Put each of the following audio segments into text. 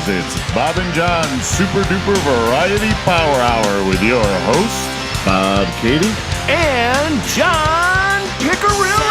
Heroes. It's Bob and John's Super Duper Variety Power Hour with your host, Bob Katie, and John Piccarillo.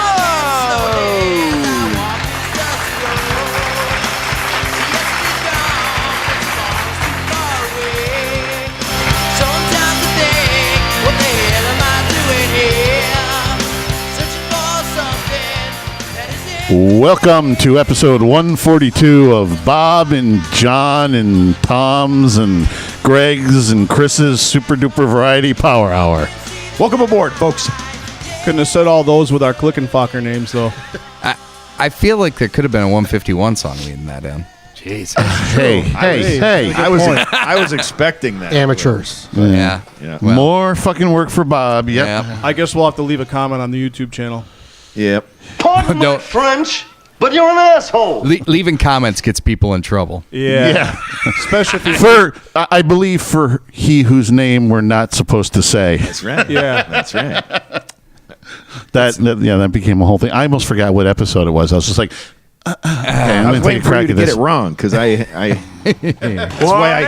Welcome to episode 142 of Bob and John and Tom's and Greg's and Chris's Super Duper Variety Power Hour. Welcome aboard, folks. Couldn't have said all those with our Click and Focker names, though. I feel like there could have been a 151 song leading that in. Jeez. Hey. I was expecting that. Amateurs. Yeah. Yeah. Well, More fucking work for Bob. Yep. yeah. I guess we'll have to leave a comment on the YouTube channel. Yep. Pardon No. my French, but you're an asshole. Leaving comments gets people in trouble. Yeah. Especially if I believe for he whose name we're not supposed to say. That's right. Yeah. That's right. That became a whole thing. I almost forgot what episode it was. I was just like, okay, I'm I was going to take waiting a for crack you to at get this. it wrong because that's why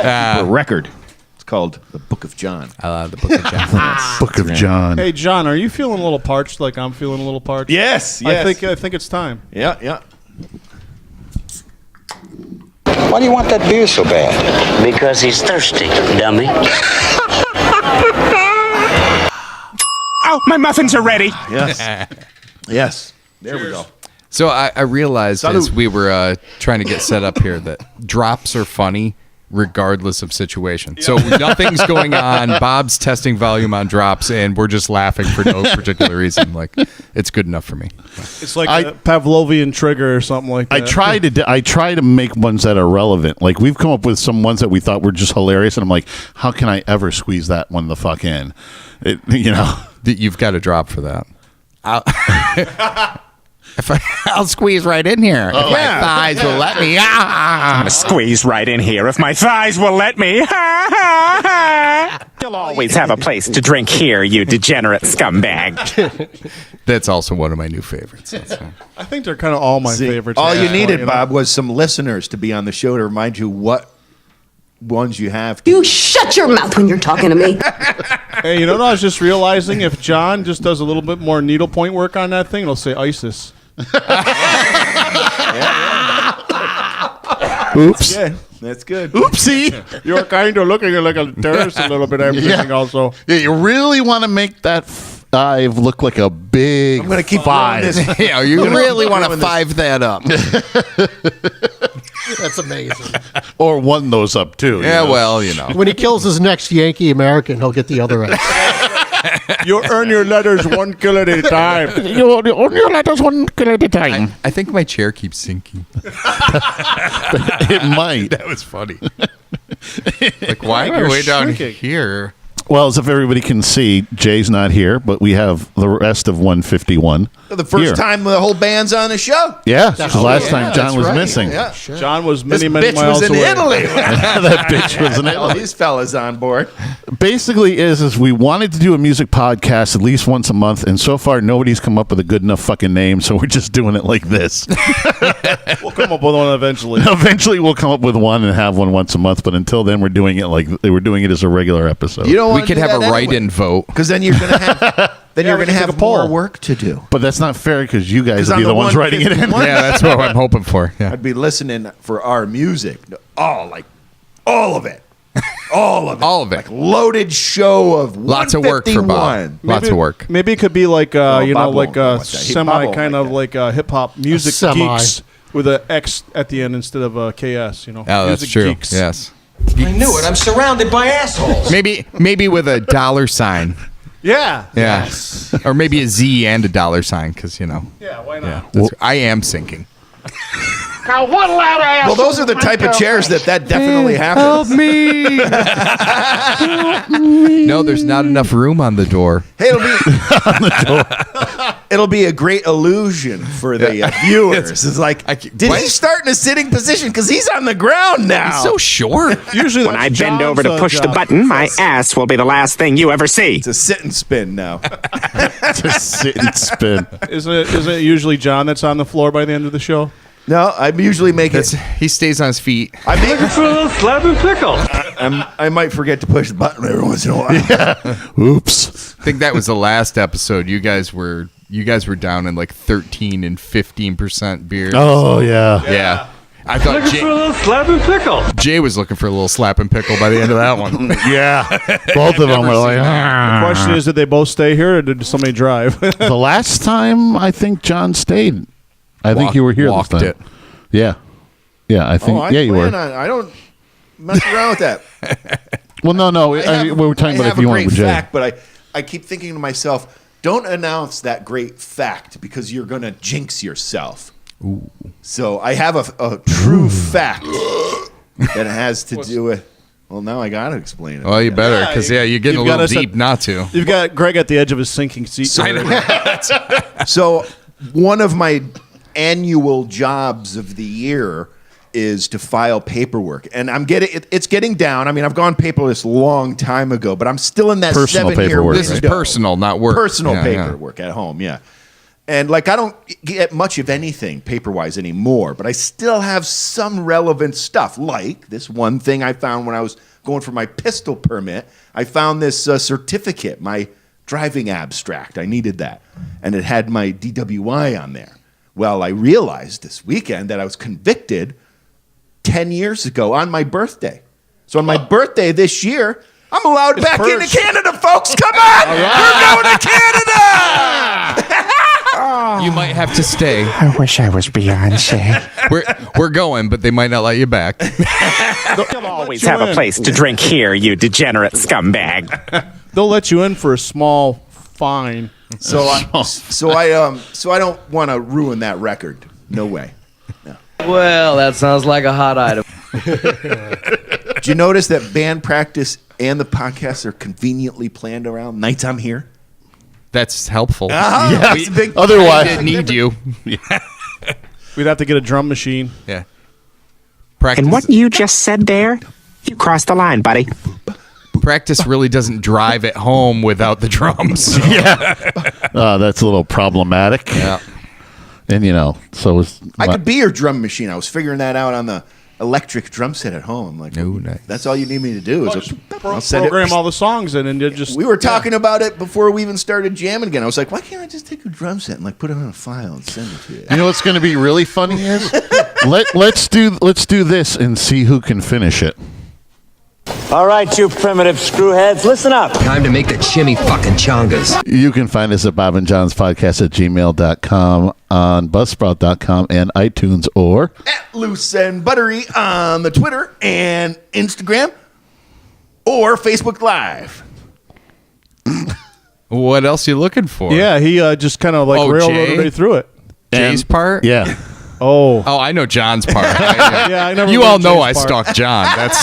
I the record. It's called The Book of John. I love the Book of John. Book of John. Hey, John, are you feeling a little parched like I'm feeling a little parched? Yes. I think it's time. Yeah. Why do you want that beer so bad? Because he's thirsty, dummy. Oh, my muffins are ready. Yes. There we go. So I realized as Salud. we were trying to get set up here that drops are funny regardless of situation. So nothing's going on. Bob's testing volume on drops, and we're just laughing for no particular reason. Like, it's good enough for me. It's like a Pavlovian trigger or something like that. I try to make ones that are relevant. Like we've come up with some ones that we thought were just hilarious, and I'm like, how can I ever squeeze that one the fuck in? You've got a drop for that. I'll squeeze right in here. If my thighs will let me. Squeeze right in here if my thighs will let me. You'll always have a place to drink here, you degenerate scumbag. That's also one of my new favorites. I think they're kind of all my favorites. All you Yeah. needed, You know? Bob, was some listeners to be on the show to remind you what ones you have. You shut your mouth when you're talking to me. Hey, you know what I was just realizing? If John just does a little bit more needlepoint work on that thing, it'll say ISIS. Oops. Yeah, that's good. Oopsie. You're kind of looking like a terrorist a little bit. I'm thinking also. Yeah, you really want to make that five look like a big. I'm going to keep five. rolling this. Yeah, you really want to five that up. That's amazing. Or one those up too. Yeah, well, you know. When he kills his next Yankee American, he'll get the other end. You earn your letters one kill at a time. You only let us one kill at a time. I think my chair keeps sinking. It might. That was funny. Like, why am I way down shrinking. here? Well, as if everybody can see, Jay's not here, but we have the rest of 151. The first here. time the whole band's on the show. Yeah, because last time John was missing. Yeah. John was This many bitch miles was in away. Italy. That bitch was in All Italy. these fellas on board. Basically, is we wanted to do a music podcast at least once a month, and so far nobody's come up with a good enough fucking name, so we're just doing it like this. We'll come up with one eventually. Eventually, we'll come up with one and have one once a month, but until then, we're doing it like we're doing it as a regular episode. You don't We want could have a write-in vote. because then you're going to have we can take have a poll. more work to do. But that's not fair because you guys 'Cause will I'm be the the ones writing it in. 151. Yeah, that's what I'm hoping for. Yeah. I'd be listening for our music. All of it. All of it. All of it. Like loaded show of Lots of work for Bob. 151. Lots of work. Maybe it could be like Bob like won't a like that. semi Bob won't kind like of that. like hip hop music Semi. geeks with a X at the end instead of a KS. You know, Oh, that's music true. geeks. Yes. I knew it. I'm surrounded by assholes. Maybe with a dollar sign. Yeah. Yeah. Or maybe a Z and a dollar sign because, you know. Yeah. Why not? Yeah. I am sinking. Well, those are the type of chairs that definitely happens. me. No, there's not enough room on the door. Hey, it'll be a great illusion for the viewers. It's like, did he start in a sitting position? Because he's on the ground now. He's so short. Usually, When I bend over to push the job. button, my ass will be the last thing you ever see. It's a sit and spin now. Just sit and spin. Isn't it usually John that's on the floor by the end of the show? No, I usually make it. He stays on his feet. I make For a little slap and pickle. I might forget to push the button every once in a while. Oops. I think that was the last episode. You guys were down in like 13 and 15% beer. Oh, yeah. Yeah. I thought Looking for a little slap and pickle. Jay was looking for a little slap and pickle by the end of that one. Yeah. Both of them were like, The question is, did they both stay here or did somebody drive? the last time I think John stayed. I think you were here Walked this time. it. Yeah. Yeah, I think, yeah, you were. I don't mess around with that. Well, no. We were talking about if you wanted with Jay. fact, but I keep thinking to myself, don't announce that great fact because you're going to jinx yourself. Ooh. So I have a true fact that has to do with. Well, now I got to explain it. Well, you better, because you're getting a little deep not to. You've got Greg at the edge of his sinking seat. So one of my annual jobs of the year is to file paperwork, and it's getting down. I mean, I've gone paperless a long time ago, but I'm still in that Personal 7-year paperwork. window. This is personal, not work. Personal Yeah, paperwork at home, yeah. And like I don't get much of anything paper-wise anymore, but I still have some relevant stuff. Like this one thing I found when I was going for my pistol permit. I found this certificate, my driving abstract. I needed that, and it had my DWI on there. Well, I realized this weekend that I was convicted 10 years ago on my birthday. So on my birthday this year, I'm allowed back into Canada, folks. Come on! We're going to Canada! You might have to stay. I wish I was Beyonce. We're going, but they might not let you back. You'll always have a place to drink here, you degenerate scumbag. They'll let you in for a small fine. So I don't want to ruin that record. No way. No. Well, that sounds like a hot item. Did you notice that band practice and the podcast are conveniently planned around nights I'm here? That's helpful. Yeah, it's a big. Otherwise, I didn't need you. We'd have to get a drum machine. Yeah. Practice, And what you just said there, you crossed the line, buddy. practice really doesn't drive at home without the drums. that's a little problematic. Yeah. And, so it's. I could be your drum machine. I was figuring that out on the electric drum set at home. Like, nice. That's all you need me to do is I'll send Program it. all the songs in and you just. We were talking about it before we even started jamming again. I was like, why can't I just take a drum set and like put it on a file and send it to you? You know what's going to be really funny is let's do this and see who can finish it. All right, you primitive screwheads, listen up. Time to make the chimmy fucking chongas. You can find us at Bob and John's Podcast at gmail.com, on Buzzsprout.com, and iTunes, or At Loose and Buttery on the Twitter and Instagram or Facebook Live. What else you looking for? Yeah, he just kind of like Oh, railroaded Jay? right through it. Jay's part? Yeah. Oh. Oh, I know John's part. Yeah, I never You learned all know Jay's I part. stalked John. That's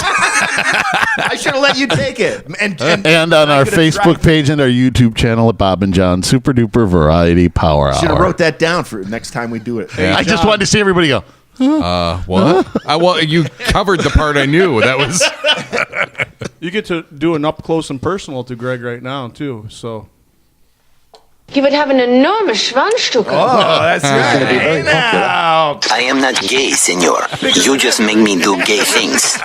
I should have let you take it. And And on our Facebook page and our YouTube channel at Bob and John Super Duper Variety Power Should have Hour. wrote that down for next time we do it. Yeah. I just wanted to see everybody go. what? Well, you covered the part I knew. That was You get to do an up close and personal to Greg right now, too. So. You would have an enormous Schwanzstücke. Oh, that's right. Hey, now. I am not gay, senor. You just make me do gay things.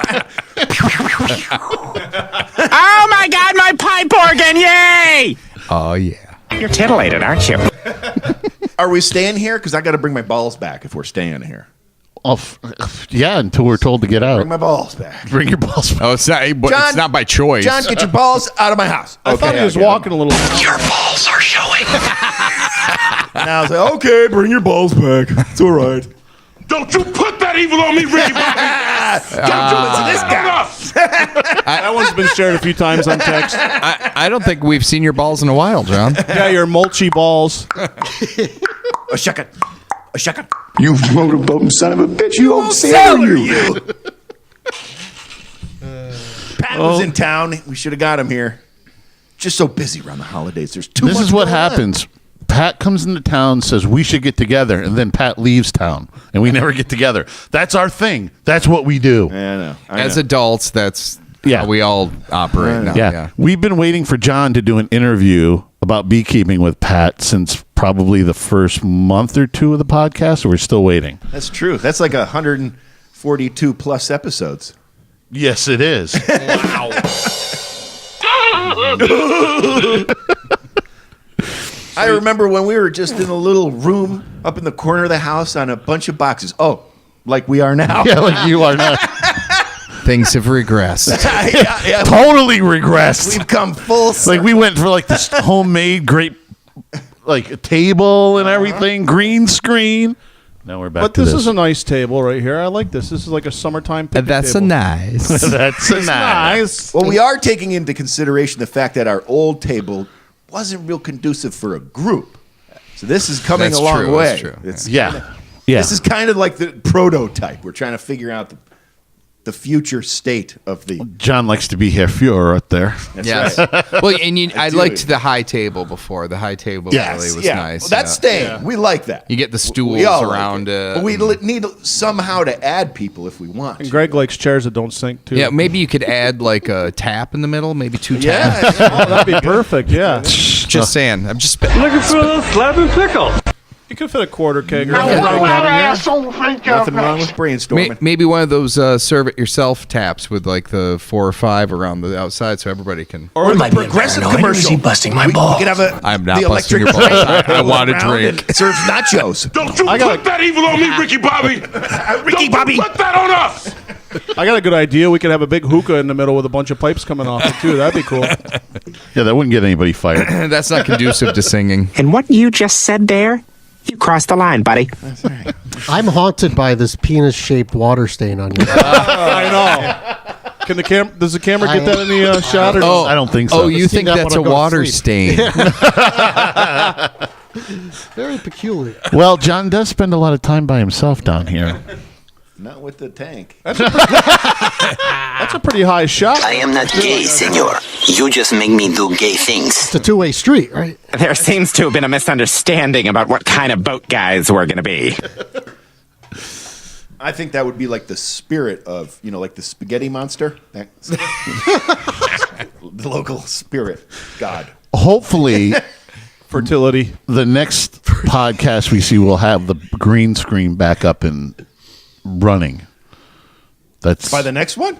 Oh my god, my pipe organ, yay! Oh yeah. You're titillated, aren't you? Are we staying here? Because I got to bring my balls back if we're staying here. Yeah, until we're told to get out. Bring my balls back. Bring your balls back. Oh, it's not by choice. John, get your balls out of my house. I thought he was walking a little. Your balls are showing. And I was like, okay, bring your balls back. It's all right. Don't you put that evil on me, Ricky Don't do it to this guy. That one's been shared a few times on text. I don't think we've seen your balls in a while, John. Yeah, your mulchy balls. A shuckin'. A shuckin'. You motorboating son of a bitch. You old Sailor, you. Pat was in town. We should have got him here. Just so busy around the holidays. There's too much. This is what going on. happens. Pat comes into town, says we should get together, and then Pat leaves town, and we never get together. That's our thing. That's what we do. Yeah, I know. As adults, that's Yeah. how we all operate now. Yeah. We've been waiting for John to do an interview about beekeeping with Pat since probably the first month or two of the podcast, or we're still waiting? That's true. That's like 142 plus episodes. Yes, it is. Wow. I remember when we were just in a little room up in the corner of the house on a bunch of boxes. Oh, like we are now. Yeah, like you are not. Things have regressed. Yeah. Totally regressed. We've come full circle. Like we went for like this homemade great, like a table and everything, green screen. Now we're back But to this this. is a nice table right here. I like this. This is like a summertime picnic That's a table. nice. That's a nice. Nice. Well, we are taking into consideration the fact that our old table wasn't real conducive for a group. So this is coming That's a long true, way. that's true. It's Yeah. Yeah. This is kind of like the prototype. We're trying to figure out the future state of the. John likes to be here right there. That's Yes. right. Well, and I do. liked the high table before. The high table really was nice. Well, that's yeah. staying. We like that. You get the stools We all like around it. it. But we need somehow to add people if we want. And Greg likes chairs that don't sink too. Yeah, maybe you could add like a tap in the middle, maybe 2 taps. Yeah. Oh, that'd be perfect. Yeah. Just saying. I'm just Looking for a little slab and pickle. You could fit a quarter kegger. Nothing wrong with brainstorming. maybe one of those serve it yourself taps with like the 4 or 5 around the outside, so everybody can. Or the progressive commercial. busting my We balls? could have a. I'm not the busting electric your balls. I want a around drink. and serves nachos. Don't you put that evil on me, Ricky Bobby. Ricky Bobby. Put that on us. I got a good idea. We could have a big hookah in the middle with a bunch of pipes coming off it too. That'd be cool. Yeah, that wouldn't get anybody fired. That's not conducive to singing. And what you just said there, you crossed the line, buddy. I'm haunted by this penis-shaped water stain on you. I know. Can the does the camera get that in the shot? Or Oh, I don't think so. Oh, you See think that that's a when I go to water sleep. stain? Very peculiar. Well, John does spend a lot of time by himself down here. Not with the tank. That's a pretty high shot. I am not gay, senor. You just make me do gay things. It's a two-way street, right? There seems to have been a misunderstanding about what kind of boat guys we're going to be. I think that would be like the spirit of, like the spaghetti monster. The local spirit god. Hopefully, Fertility. the next podcast we see will have the green screen back up and running. That's By the next one?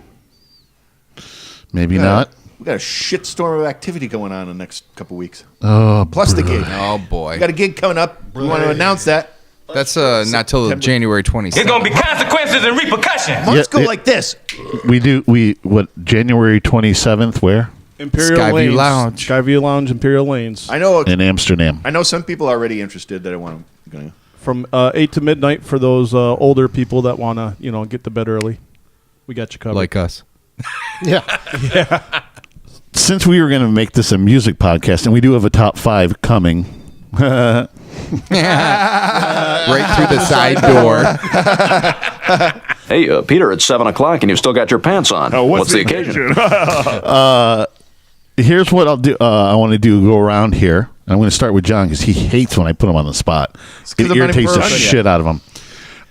maybe not. We got a shitstorm of activity going on in the next couple weeks. Oh, Plus the gig. Oh boy, We got a gig coming up. We want to announce that. that's not till September. January 27th. There's gonna be consequences and repercussions. Let's go yeah. like this. January 27th? Where? Imperial Skyview Lanes. Lounge. Skyview Lounge, Imperial Lanes. I know. In Amsterdam. I know some people are already interested that I want to. From 8 to midnight for those older people that want to, get to bed early. We got you covered. Like us. Yeah. Since we were going to make this a music podcast, and we do have a top 5 coming. Right through the side door. Hey, Peter, it's 7 o'clock and you've still got your pants on. What's the occasion? Here's what I'll do. I want to go around here. I'm going to start with John because he hates when I put him on the spot. 'cause It I'm not irritates the even perfect shit out of him.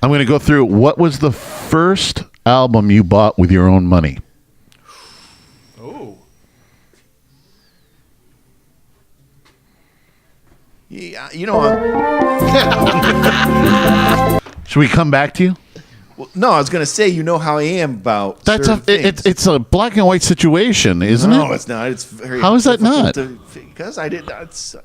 I'm going to go through what was the first album you bought with your own money? Oh. Yeah, Should we come back to you? well, no, I was going to say, how I am about. That's certain things. it's a black and white situation, isn't No, it? it's not. It's very. How is that difficult not? Because I did. It's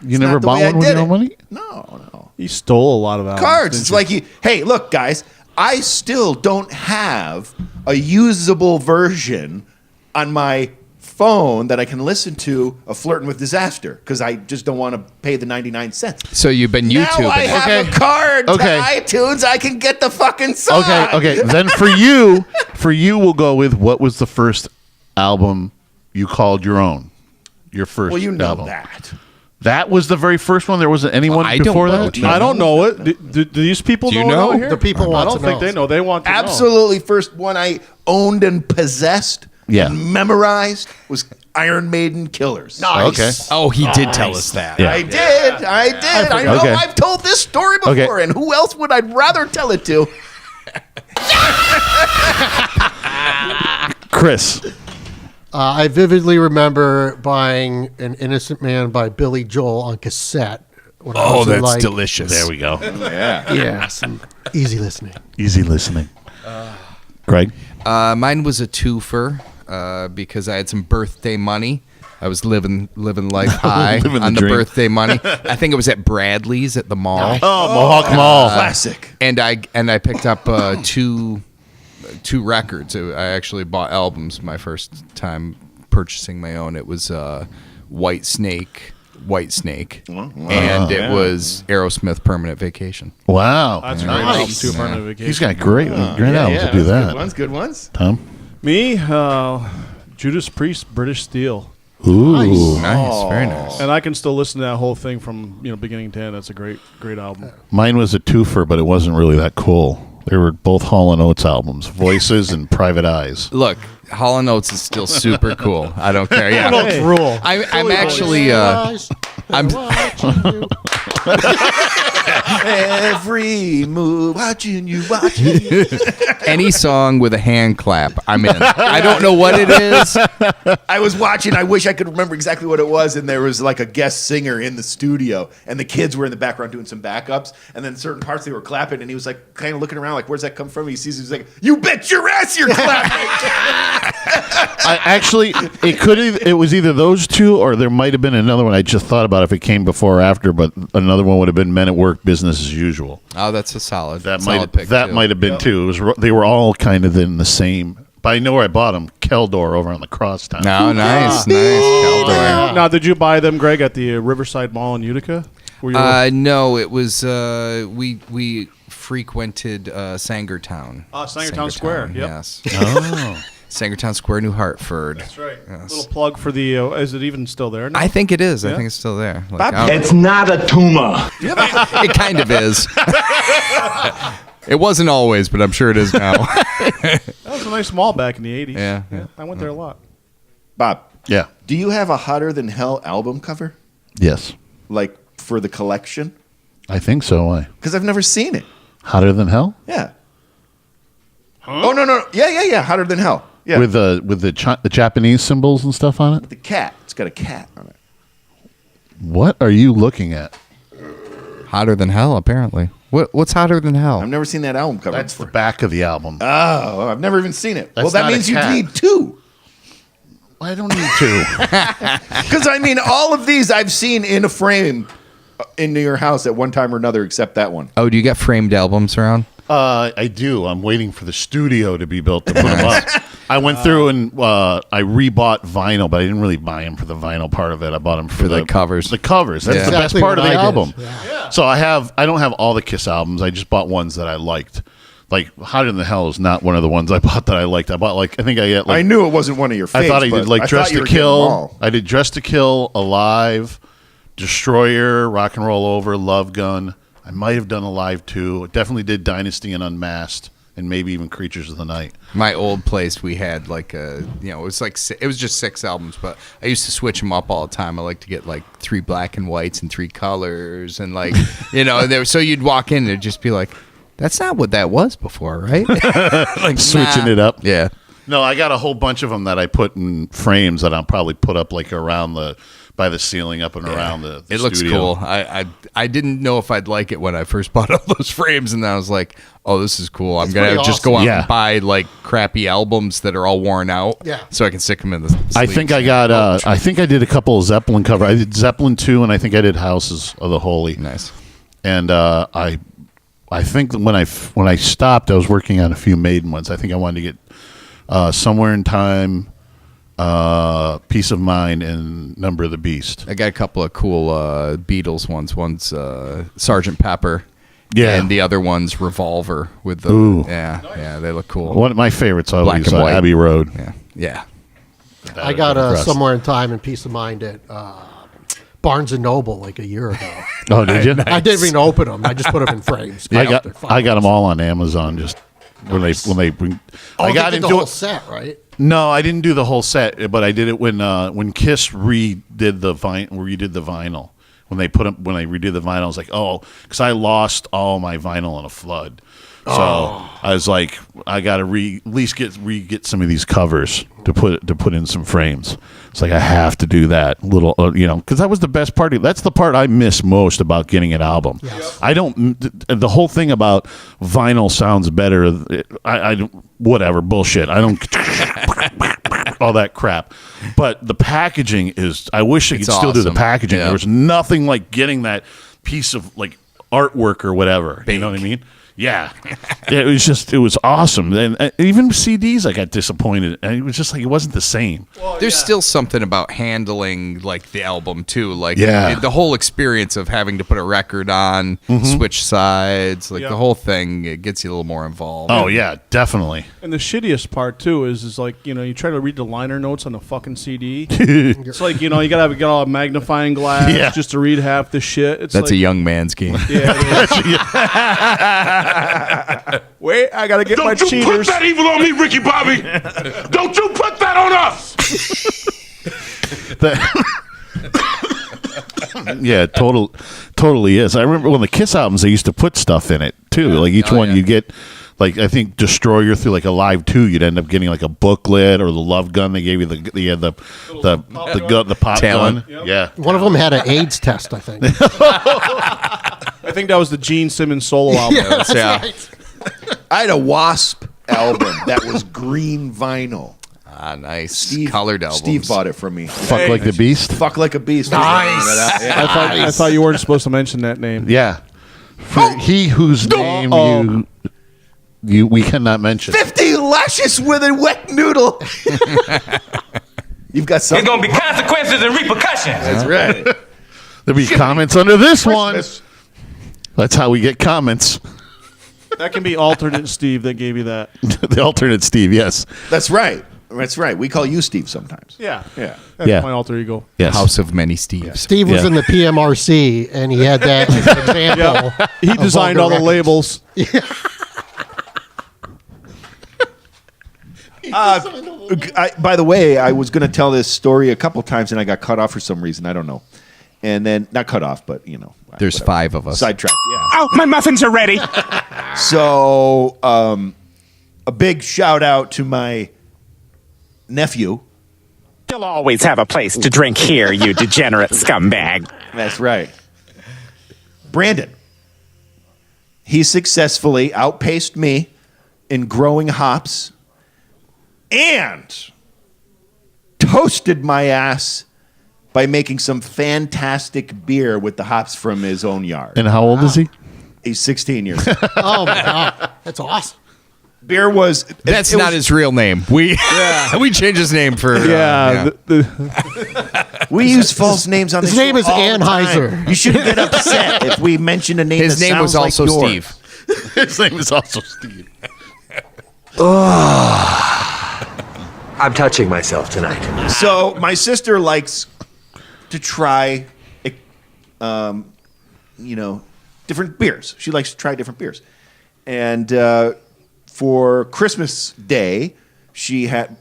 You never not the bought way I one with did your own it. money? No. You stole a lot of albums. Cards. didn't It's you? like hey, look, guys, I still don't have a usable version on my phone that I can listen to of Flirting with Disaster because I just don't want to pay the 99 cents. So you've been YouTubing. Now I have a card Okay. to iTunes. I can get the fucking song. Okay. Then for you, we'll go with what was the first album you called your own? Your first. Well, you know album. that. That was the very first one. There wasn't anyone I don't before know. that. Do you I don't know it. Do these people Do you know? know? Out here? The people I want don't to think know. they know. They want to know. Absolutely, first one I owned and possessed Yeah. and memorized was Iron Maiden Killers. Okay. Oh, he did tell us that. Yeah. I did. I know. Okay. I've told this story before, Okay. and who else would I rather tell it to? Chris. I vividly remember buying An Innocent Man by Billy Joel on cassette. When I was in, like, delicious. There we go. Yeah, some easy listening. Easy listening. Greg? Mine was a twofer because I had some birthday money. I was living life high Living the on the dream. birthday money. I think it was at Bradley's at the mall. Oh, Mohawk Mall. Classic. And I picked up two records. I actually bought albums my first time purchasing my own. It was White Snake, and it was Aerosmith, Permanent Vacation. Wow. That's a great album too. Permanent Vacation. He's got great albums to do that. Good ones. Tom? Me, Judas Priest, British Steel. Ooh. Nice, very nice. And I can still listen to that whole thing from beginning to end. That's a great album. Mine was a twofer, but it wasn't really that cool. They were both Hall & Oates albums, Voices and Private Eyes. Look, Hall & Oates is still super cool. I don't care. Yeah, Hall & Oates rule. I'm actually. I'm. Every move, watching you. Any song with a hand clap, I'm in. I don't know what it is. I was watching. I wish I could remember exactly what it was. And there was like a guest singer in the studio, and the kids were in the background doing some backups. And then certain parts they were clapping, and he was like kind of looking around, like, "Where's that come from?" He sees, he's like, "You bet your ass you're clapping." It was either those two, or there might have been another one. I just thought about if it came before or after, but another one would have been Men at Work, Business as Usual. Oh, that's a solid. That pick might have been too. It was they were all kind of in the same. But I know where I bought them. Keldor over on the Crosstown. No, nice. Keldor. Now, did you buy them, Greg, at the Riverside Mall in Utica? No, it was we frequented Sangertown. Sangertown Square. Yep. Yes. Oh. Sangertown Square, New Hartford. That's right. Yes. Little plug for the. Is it even still there now? I think it is. Yeah? I think it's still there. It's not a tumor. It kind of is. It wasn't always, but I'm sure it is now. That was a nice mall back in the 80s. Yeah. I went there a lot. Bob, Yeah. do you have a Hotter Than Hell album cover, Yes. like for the collection? I think so. Why? Because I've never seen it. Hotter Than Hell? Yeah. Oh no. Yeah. Hotter Than Hell. Yeah. With the Japanese symbols and stuff on it? the cat. It's got a cat on it. What are you looking at? Hotter than hell, apparently. What's hotter than hell? I've never seen that album cover. That's the before. back of the album. Oh, I've never even seen it. That's Well, that not a means you cat. need two. I don't need to. Because I mean, all of these I've seen in a frame in your house at one time or another, except that one. Oh, do you get framed albums around? I do. I'm waiting for the studio to be built to put them up. I went through and I rebought vinyl, but I didn't really buy them for the vinyl part of it. I bought them for the covers. The covers. That's Yeah. the best Exactly part of what the I did. album. Yeah. So I don't have all the Kiss albums. I just bought ones that I liked. Like Hotter Than Hell is not one of the ones I bought that I liked. I bought I think I got I knew it wasn't one of your faves. I thought I but did like I Dress thought you to were getting them Kill. all. I did Dress to Kill, Alive, Destroyer, Rock and Roll Over, Love Gun. I might have done Alive too. Definitely did Dynasty and Unmasked, and maybe even Creatures of the Night. My old place, we had it was it was just 6 albums, but I used to switch them up all the time. I like to get like 3 black and whites and 3 colors, and so you'd walk in and it'd just be like, that's not what that was before, right? Like switching it up. Yeah. No, I got a whole bunch of them that I put in frames that I'll probably put up like around by the ceiling up and around the It looks studio. cool. I didn't know if I'd like it when I first bought all those frames, and then I was like, oh, this is cool. I'm going to pretty just go out awesome. and buy like crappy albums that are all worn out, so I can stick them in the sleeves. I think I got. I think I did a couple of Zeppelin cover. I did Zeppelin 2, and I think I did Houses of the Holy. Nice. And I think that when I stopped, I was working on a few Maiden ones. I think I wanted to get Somewhere in Time, Peace of Mind, and Number of the Beast. I got a couple of cool Beatles ones. One's Sgt. Pepper. Yeah. And the other one's Revolver with the Ooh. yeah, they look cool. One of my favorites always Black and white. Abbey Road. Yeah. I got Across. Somewhere in Time and Peace of Mind at Barnes and Noble like a year ago. Oh, did you? I didn't even open them. I just put them in frames. I got them all on Amazon. Just when they bring. I got did into the whole it. set, right? No, I didn't do the whole set, but I did it when Kiss redid the vinyl. When they redid the vinyl, I was like, oh, because I lost all my vinyl in a flood. So I was like, I got to at least get some of these covers to put in some frames. It's like I have to do that little, because that was the best part. That's the part I miss most about getting an album. Yes. I don't. The whole thing about vinyl sounds better. I whatever bullshit. I don't. All that crap, but the packaging is. I wish they could still do the packaging. There was nothing like getting that piece of like artwork or whatever. You know what I mean? Yeah. It was awesome. And even CDs, I got disappointed. And it was just like, it wasn't the same. Well, there's still something about handling like the album too. Like the whole experience of having to put a record on, switch sides, like the whole thing, it gets you a little more involved. Oh yeah, definitely. And the shittiest part too is like, you try to read the liner notes on the fucking CD. It's like, you gotta get all a magnifying glass just to read half the shit. It's That's like, a young man's game. Wait, I gotta get my cheaters. Don't you put that evil on me, Ricky Bobby! Don't you put that on us! Yeah, totally is. I remember when the Kiss albums, they used to put stuff in it too. Like each one, you get, like I think Destroyer through like a Live 2, you'd end up getting like a booklet or the Love Gun. They gave you the pop gun. Yep. Yeah, one of them had an AIDS test, I think. I think that was the Gene Simmons solo album. Right. I had a Wasp album that was green vinyl. Ah, nice. Colored albums. Steve bought it from me. Fuck Like the Beast. Fuck Like a Beast. Nice. I thought you weren't supposed to mention that name. Yeah. For he whose name we cannot mention. 50 lashes with a wet noodle. You've got something. There's gonna be consequences and repercussions. That's right. There'll be comments under this one. That's how we get comments. That can be alternate Steve that gave you that. The alternate Steve, yes. That's right. That's right. We call you Steve sometimes. Yeah. Yeah. That's my alter ego. Yes. House of many Steves. Steve was in the PMRC, and he had that as an example. Yeah. He designed all the labels. By the way, I was going to tell this story a couple times, and I got cut off for some reason. I don't know. And then, not cut off, but, There's whatever. 5 of us. Sidetracked, yeah. Oh, my muffins are ready. So, a big shout out to my nephew. You'll always have a place to drink here, you degenerate scumbag. That's right. Brandon. He successfully outpaced me in growing hops and toasted my ass by making some fantastic beer with the hops from his own yard. And how old is he? He's 16 years old. Oh, my God. That's awesome. Beer was... That's not his real name. We changed his name for... We use false names on the show. His name is Anheuser. You shouldn't get upset if we mention a name His that name was sounds also like yours. Steve. His name is also Steve. I'm touching myself tonight. So my sister likes to try, different beers. She likes to try different beers. And for Christmas Day, she had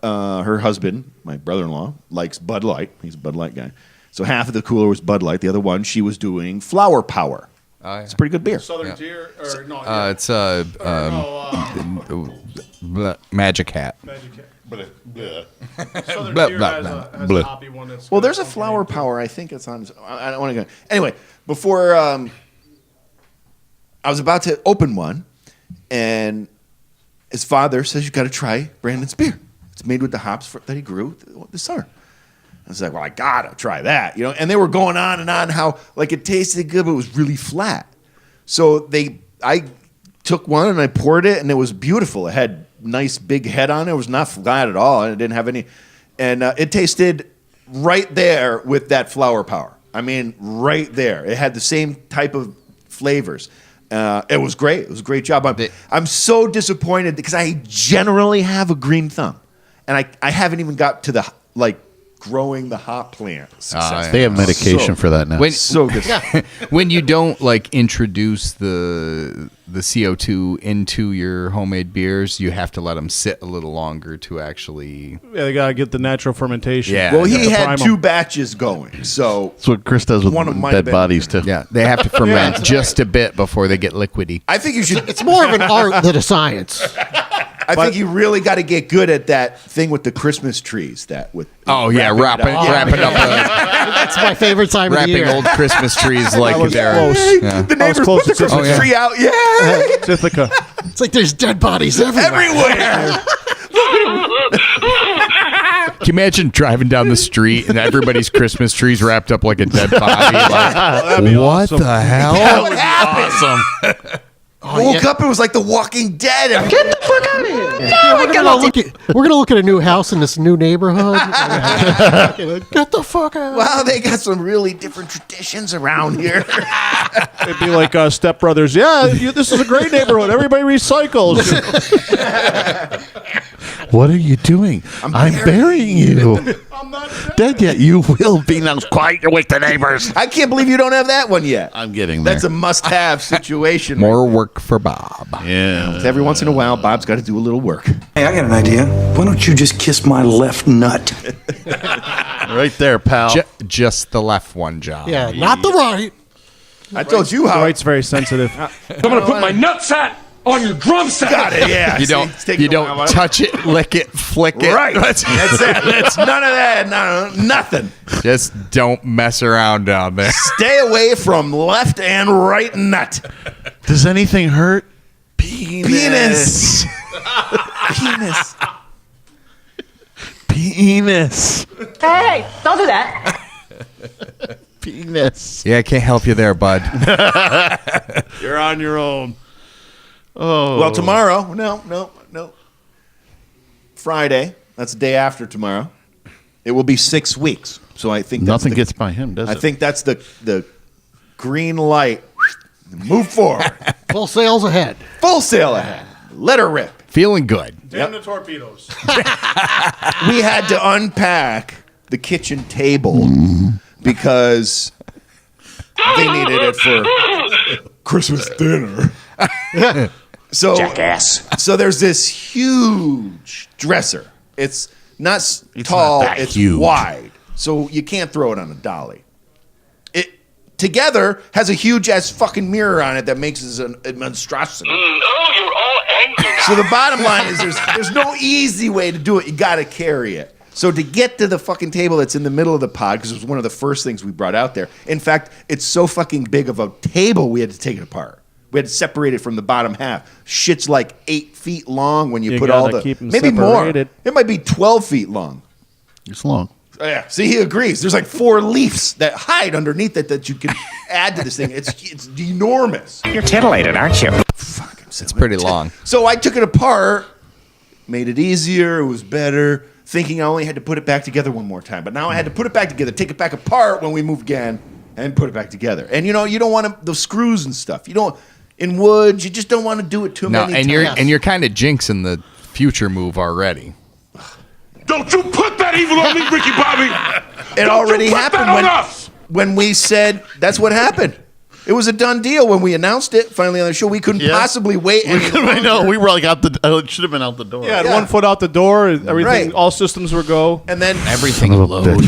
her husband, my brother-in-law, likes Bud Light. He's a Bud Light guy. So half of the cooler was Bud Light. The other one, she was doing Flower Power. Oh, yeah. It's a pretty good beer. Southern Tier, or no? It's Magic Hat. Magic Hat. Southern Tier has a hoppy one that's Well, there's a Flower Power. I think it's on. I don't want to go. Anyway, before I was about to open one, and his father says, "You got to try Brandon's beer. It's made with the hops that he grew this summer." I was like, well, I gotta try that, And they were going on and on how like it tasted good, but it was really flat. So I took one and I poured it, and it was beautiful. It had nice big head on it. It was not flat at all, and it didn't have any. And it tasted right there with that Flower Power. I mean, right there. It had the same type of flavors. It was great. It was a great job. I'm so disappointed because I generally have a green thumb, and I haven't even got to the growing the hop plant. They have medication for that now. So good. When you don't like introduce the CO2 into your homemade beers, you have to let them sit a little longer to actually. Yeah, they gotta get the natural fermentation. Yeah. Well, he To had prime 'em. 2 batches going, so That's what Chris does with One of mine dead been- bodies too. Yeah, they have to ferment just a bit before they get liquidy. I think you should. It's more of an art than a science. I think you really got to get good at that thing with the Christmas trees. That with wrapping up That's my favorite time of the wrapping year. old Christmas trees like was they're close. yeah. the I was neighbors close put the to Christmas. Christmas tree out. Yeah, Ithaca. It's like there's dead bodies everywhere. everywhere. Can you imagine driving down the street and everybody's Christmas trees wrapped up like a dead body? Like, what awesome. the hell? What happened? Woke up and it was like The Walking Dead. Get the fuck out of here! Yeah, we're gonna look at a new house in this new neighborhood. Get the fuck out! Wow, they got some really different traditions around here. It'd be like Step Brothers. Yeah, this is a great neighborhood. Everybody recycles. What are you doing? I'm burying you. I'm not dead yet. You will be now. Quiet your with the neighbors. I can't believe you don't have that one yet. I'm getting there. That's a must-have situation. More work for Bob. Yeah. Every once in a while, Bob's got to do a little work. Hey, I got an idea. Why don't you just kiss my left nut? Right there, pal. Just the left one, John. Yeah, not the right. I told you The how. right's very sensitive. I'm gonna put my nutsack on your drum set. Got it. Yeah. You don't touch it, lick it, flick it. Right. That's it. That's none of that. Nothing. Just don't mess around down there. Stay away from left and right nut. Does anything hurt? Penis. Penis. Penis. Hey, don't do that. Penis. Yeah, I can't help you there, bud. You're on your own. Oh. Well, tomorrow. No. Friday. That's the day after tomorrow. It will be 6 weeks. So I think Nothing gets by him, does it? I think that's the green light. Move forward. Full sails ahead. Full sail ahead. Let her rip. Feeling good. Damn the torpedoes. We had to unpack the kitchen table because they needed it for Christmas dinner. So, Jackass. So there's this huge dresser. It's not tall, not that it's huge. wide. So you can't throw it on a dolly. It together has a huge ass fucking mirror on it that makes it a monstrosity. Oh, you're all angry now. So the bottom line is there's no easy way to do it. You got to carry it. So to get to the fucking table that's in the middle of the pod, because it was one of the first things we brought out there. In fact, it's so fucking big of a table, we had to take it apart. We had to separate it from the bottom half. Shit's like 8 feet long when you put all gotta the... keep 'em maybe separated. more. It might be 12 feet long. It's long. Oh, yeah. See, he agrees. There's like 4 leaves that hide underneath it that you can add to this thing. It's enormous. You're titillated, aren't you? It's pretty long. So I took it apart, made it easier, it was better, thinking I only had to put it back together one more time. But now I had to put it back together, take it back apart when we move again, and put it back together. And you don't want the screws and stuff. You don't in wood. You just don't want to do it too No, many times. and you're kind of jinxing the future move already. Don't you put that evil on me, Ricky Bobby. It already happened on us. when we said that's what happened. It was a done deal when we announced it finally on the show. We couldn't possibly wait any I know. longer. We were like out the. It should have been out the door. Yeah, 1 foot out the door. Everything, Right. all systems were go. And then Everything loaded.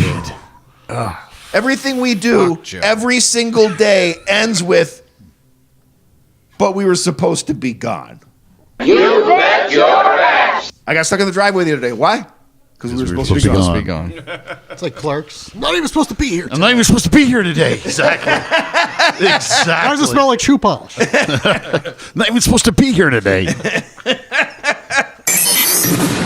everything we do Fuck, Joe. every single day ends with, but we were supposed to be gone. You bet your ass. I got stuck in the driveway the other day. Why? Because we were supposed to be supposed gone. to be gone. Be gone. It's like Clerks. Not even supposed to be here. I'm not even supposed to be here today. Exactly. Exactly. Why does it smell like shoe polish? Not even supposed to be here today.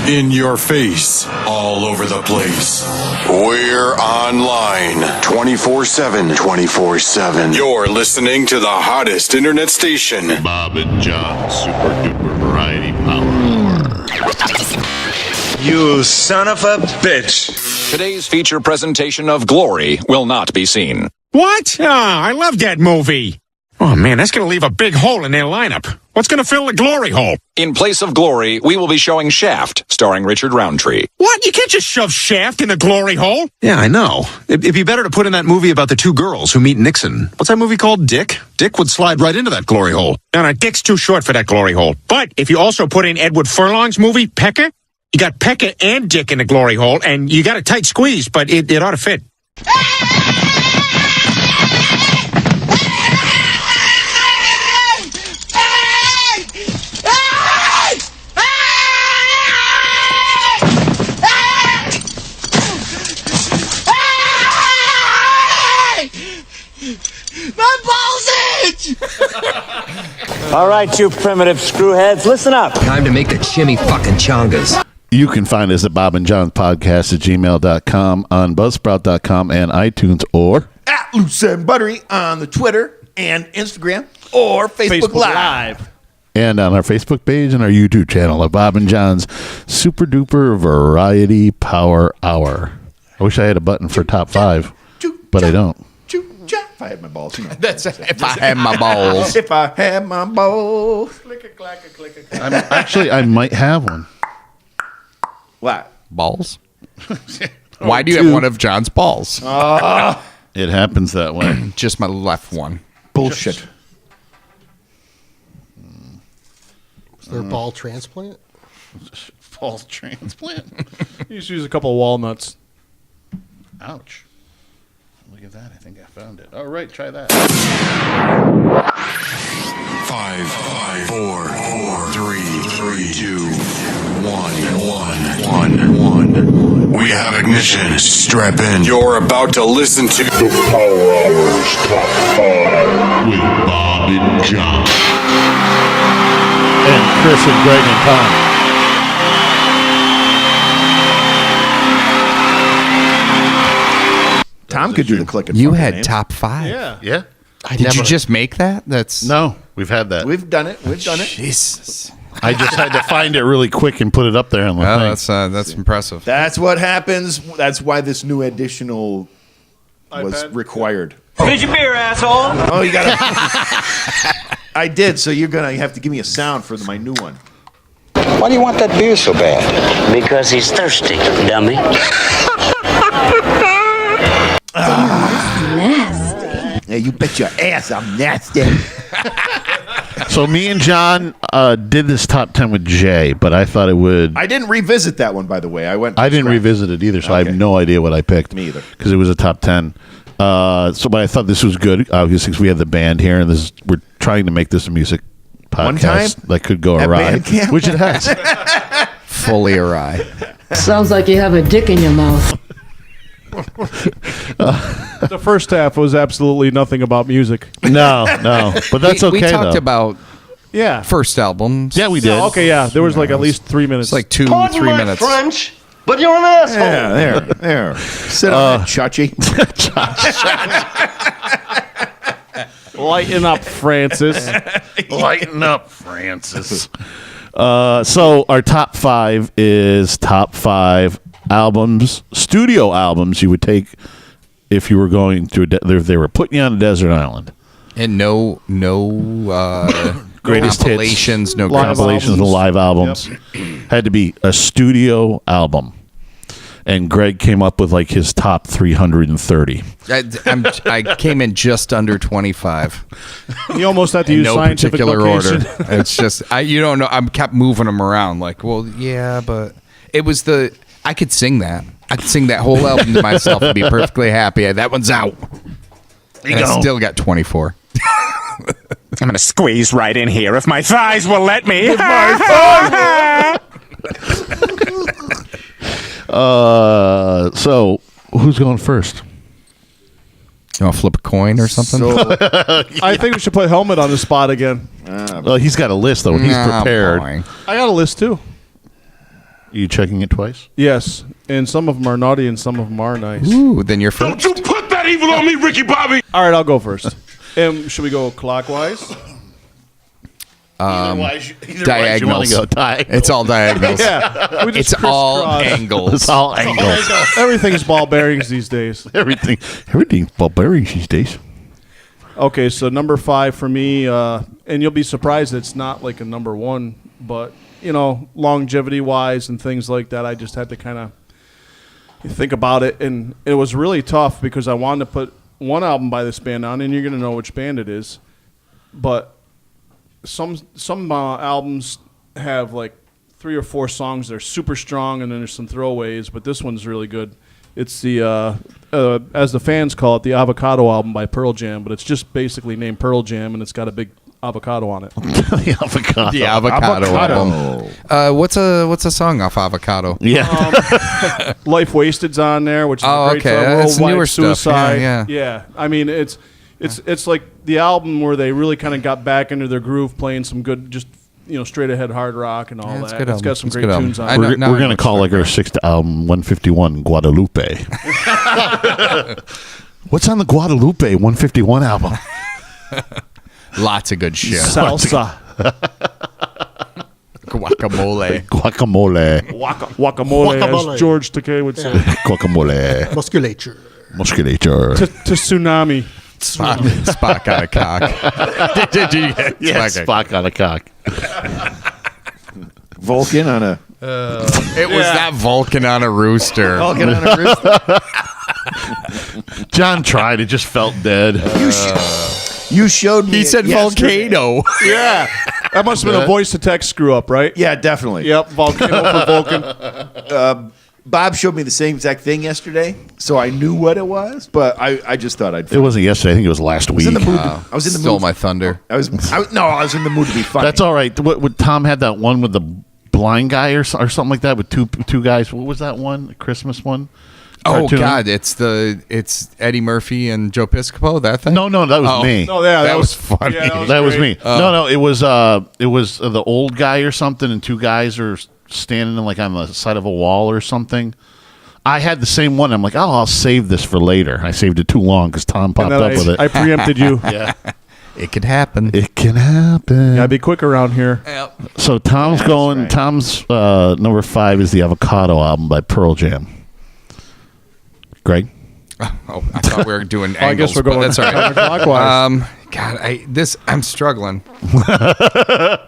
In your face, all over the place. We're online 24/7. 24/7. You're listening to the hottest internet station. Bob and John, super duper variety power. You son of a bitch. Today's feature presentation of Glory will not be seen. What? Oh, I love that movie. Oh, man, that's going to leave a big hole in their lineup. What's going to fill the glory hole? In place of Glory, we will be showing Shaft, starring Richard Roundtree. What? You can't just shove Shaft in the glory hole. Yeah, I know. It'd be better to put in that movie about the two girls who meet Nixon. What's that movie called? Dick? Dick would slide right into that glory hole. No, Dick's too short for that glory hole. But if you also put in Edward Furlong's movie, Pecker, you got Pecker and Dick in the glory hole, and you got a tight squeeze, but it ought to fit. All right, you primitive screwheads, listen up. Time to make the chimmy fucking chongas. You can find us at bobandjohnspodcast@gmail.com, on buzzsprout.com, and iTunes, or at Loose and Buttery on the Twitter and Instagram or Facebook Live. And on our Facebook page and our YouTube channel of Bob and John's Super Duper Variety Power Hour. I wish I had a button for top 5, but I don't. If I had my balls, you know. That's if I had my balls. If I had my balls. Actually, I might have one. What? Balls? Why do you have one of John's balls? It happens that way. Just my left one. Bullshit. Is there a ball transplant? Ball transplant? You just use a couple of walnuts. Ouch. Look at that. I think I found it. All right, try that. 5, 4, 3, 2, 1. We have ignition. Strap in. You're about to listen to the Power Hours Top 5 with Bob and John. And Chris and Greg and Tom. Tom could do the click and You fucking had names. top 5. Yeah. Did you just make that? That's No, we've had that. We've done it. Jesus. I just had to find it really quick and put it up there on the Well, thing. that's impressive. That's what happens. That's why this new additional was iPad? required. Finish your beer, asshole. Oh, you got to. I did, so you're going to have to give me a sound for my new one. Why do you want that beer so bad? Because he's thirsty, dummy. Nasty. Yeah, you bet your ass I'm nasty. So me and John did this top 10 with Jay, but I thought it would. I didn't revisit that one, by the way. I didn't revisit it either, so I have no idea what I picked. Me either. Because it was a top 10. But I thought this was good, obviously, because we had the band here, and we're trying to make this a music podcast One time that could go at awry, band camp? which it has. Fully awry. Sounds like you have a dick in your mouth. The first half was absolutely nothing about music. No, but that's okay. We talked though. about Yeah. first albums. Yeah, we did. Oh, okay, yeah. There was like at least 3 minutes. It's like 2, 3 minutes. French, but you're an asshole. Yeah, there. Sit on that, Chachi. Lighten up, Francis. Lighten up, Francis. So our top 5 is top 5 albums, studio albums you would take if you were going to if they were putting you on a desert island. And no Greatest compilations, hits, no compilations, and live albums. Had to be a studio album. And Greg came up with like his top 330. I came in just under 25. You almost had to In use no scientific particular location. order. It's just you don't know. I kept moving them around. Like, well, yeah, but it was I could sing that. I could sing that whole album to myself and be perfectly happy. That one's out. And I still got 24. I'm going to squeeze right in here if my thighs will let me. So who's going first? You want to flip a coin or something? I think we should put Helmet on the spot again. Well, he's got a list though. He's prepared. Boy. I got a list too. Are you checking it twice? Yes, and some of them are naughty and some of them are nice. Ooh, then you're first. Don't you put that evil on me, Ricky Bobby! All right, I'll go first. Should we go clockwise? Diagonals. It's all diagonals. Yeah, we just It's all crisscross. angles. It's all angles. Everything's ball bearings these days. Everything's ball bearings these days. Okay, so number 5 for me, and you'll be surprised it's not like a number 1, but, longevity-wise and things like that, I just had to kind of think about it, and it was really tough because I wanted to put one album by this band on, and you're going to know which band it is, but some albums have like 3 or 4 songs that are super strong, and then there's some throwaways, but this one's really good. It's the, as the fans call it, the Avocado album by Pearl Jam, but it's just basically named Pearl Jam, and it's got a big avocado on it. The avocado. The avocado album. What's a song off Avocado? Yeah. Life Wasted's on there, which is a great song. That's Worldwide newer stuff. Suicide. Yeah. I mean, it's like the album where they really kind of got back into their groove, playing some good, just straight ahead hard rock and all that. Good It's got some great tunes on We're it. going to call like our 6th album 151 Guadalupe. What's on the Guadalupe 151 album? Lots of good shit. Salsa. Guacamole. Guacamole, as George Takei would say. Guacamole. Musculature. To tsunami. Spock got a cock. Spock got a cock. Vulcan on a... It was not Vulcan on a rooster. Vulcan on a rooster. John tried. It just felt dead. You showed me. He said volcano. Yeah. That must have been a voice-to-text screw-up, right? Yeah, definitely. Yep, volcano for Vulcan. Bob showed me the same exact thing yesterday, so I knew what it was, but I just thought I'd... It wasn't yesterday. I think it was last week. I was in the mood. Stole my thunder. I was in the mood to be funny. That's all right. What Tom had that one with the blind guy or something like that with two guys. What was that one? The Christmas one? Oh Cartoon? God, it's Eddie Murphy and Joe Piscopo. That thing? No, that was me. No, yeah, that was funny. Yeah, that was me. No, it was the old guy or something, and 2 guys are standing like on the side of a wall or something. I had the same one. I'm like, I'll save this for later. I saved it too long because Tom popped up with it. I preempted you. Yeah. It could happen. It can happen. Gotta be quick around here. Yep. So Tom's going. Right. Tom's number 5 is the Avocado album by Pearl Jam. Greg? Oh, I thought we were doing angles. I guess we're going that's all right. clockwise. God, I'm struggling.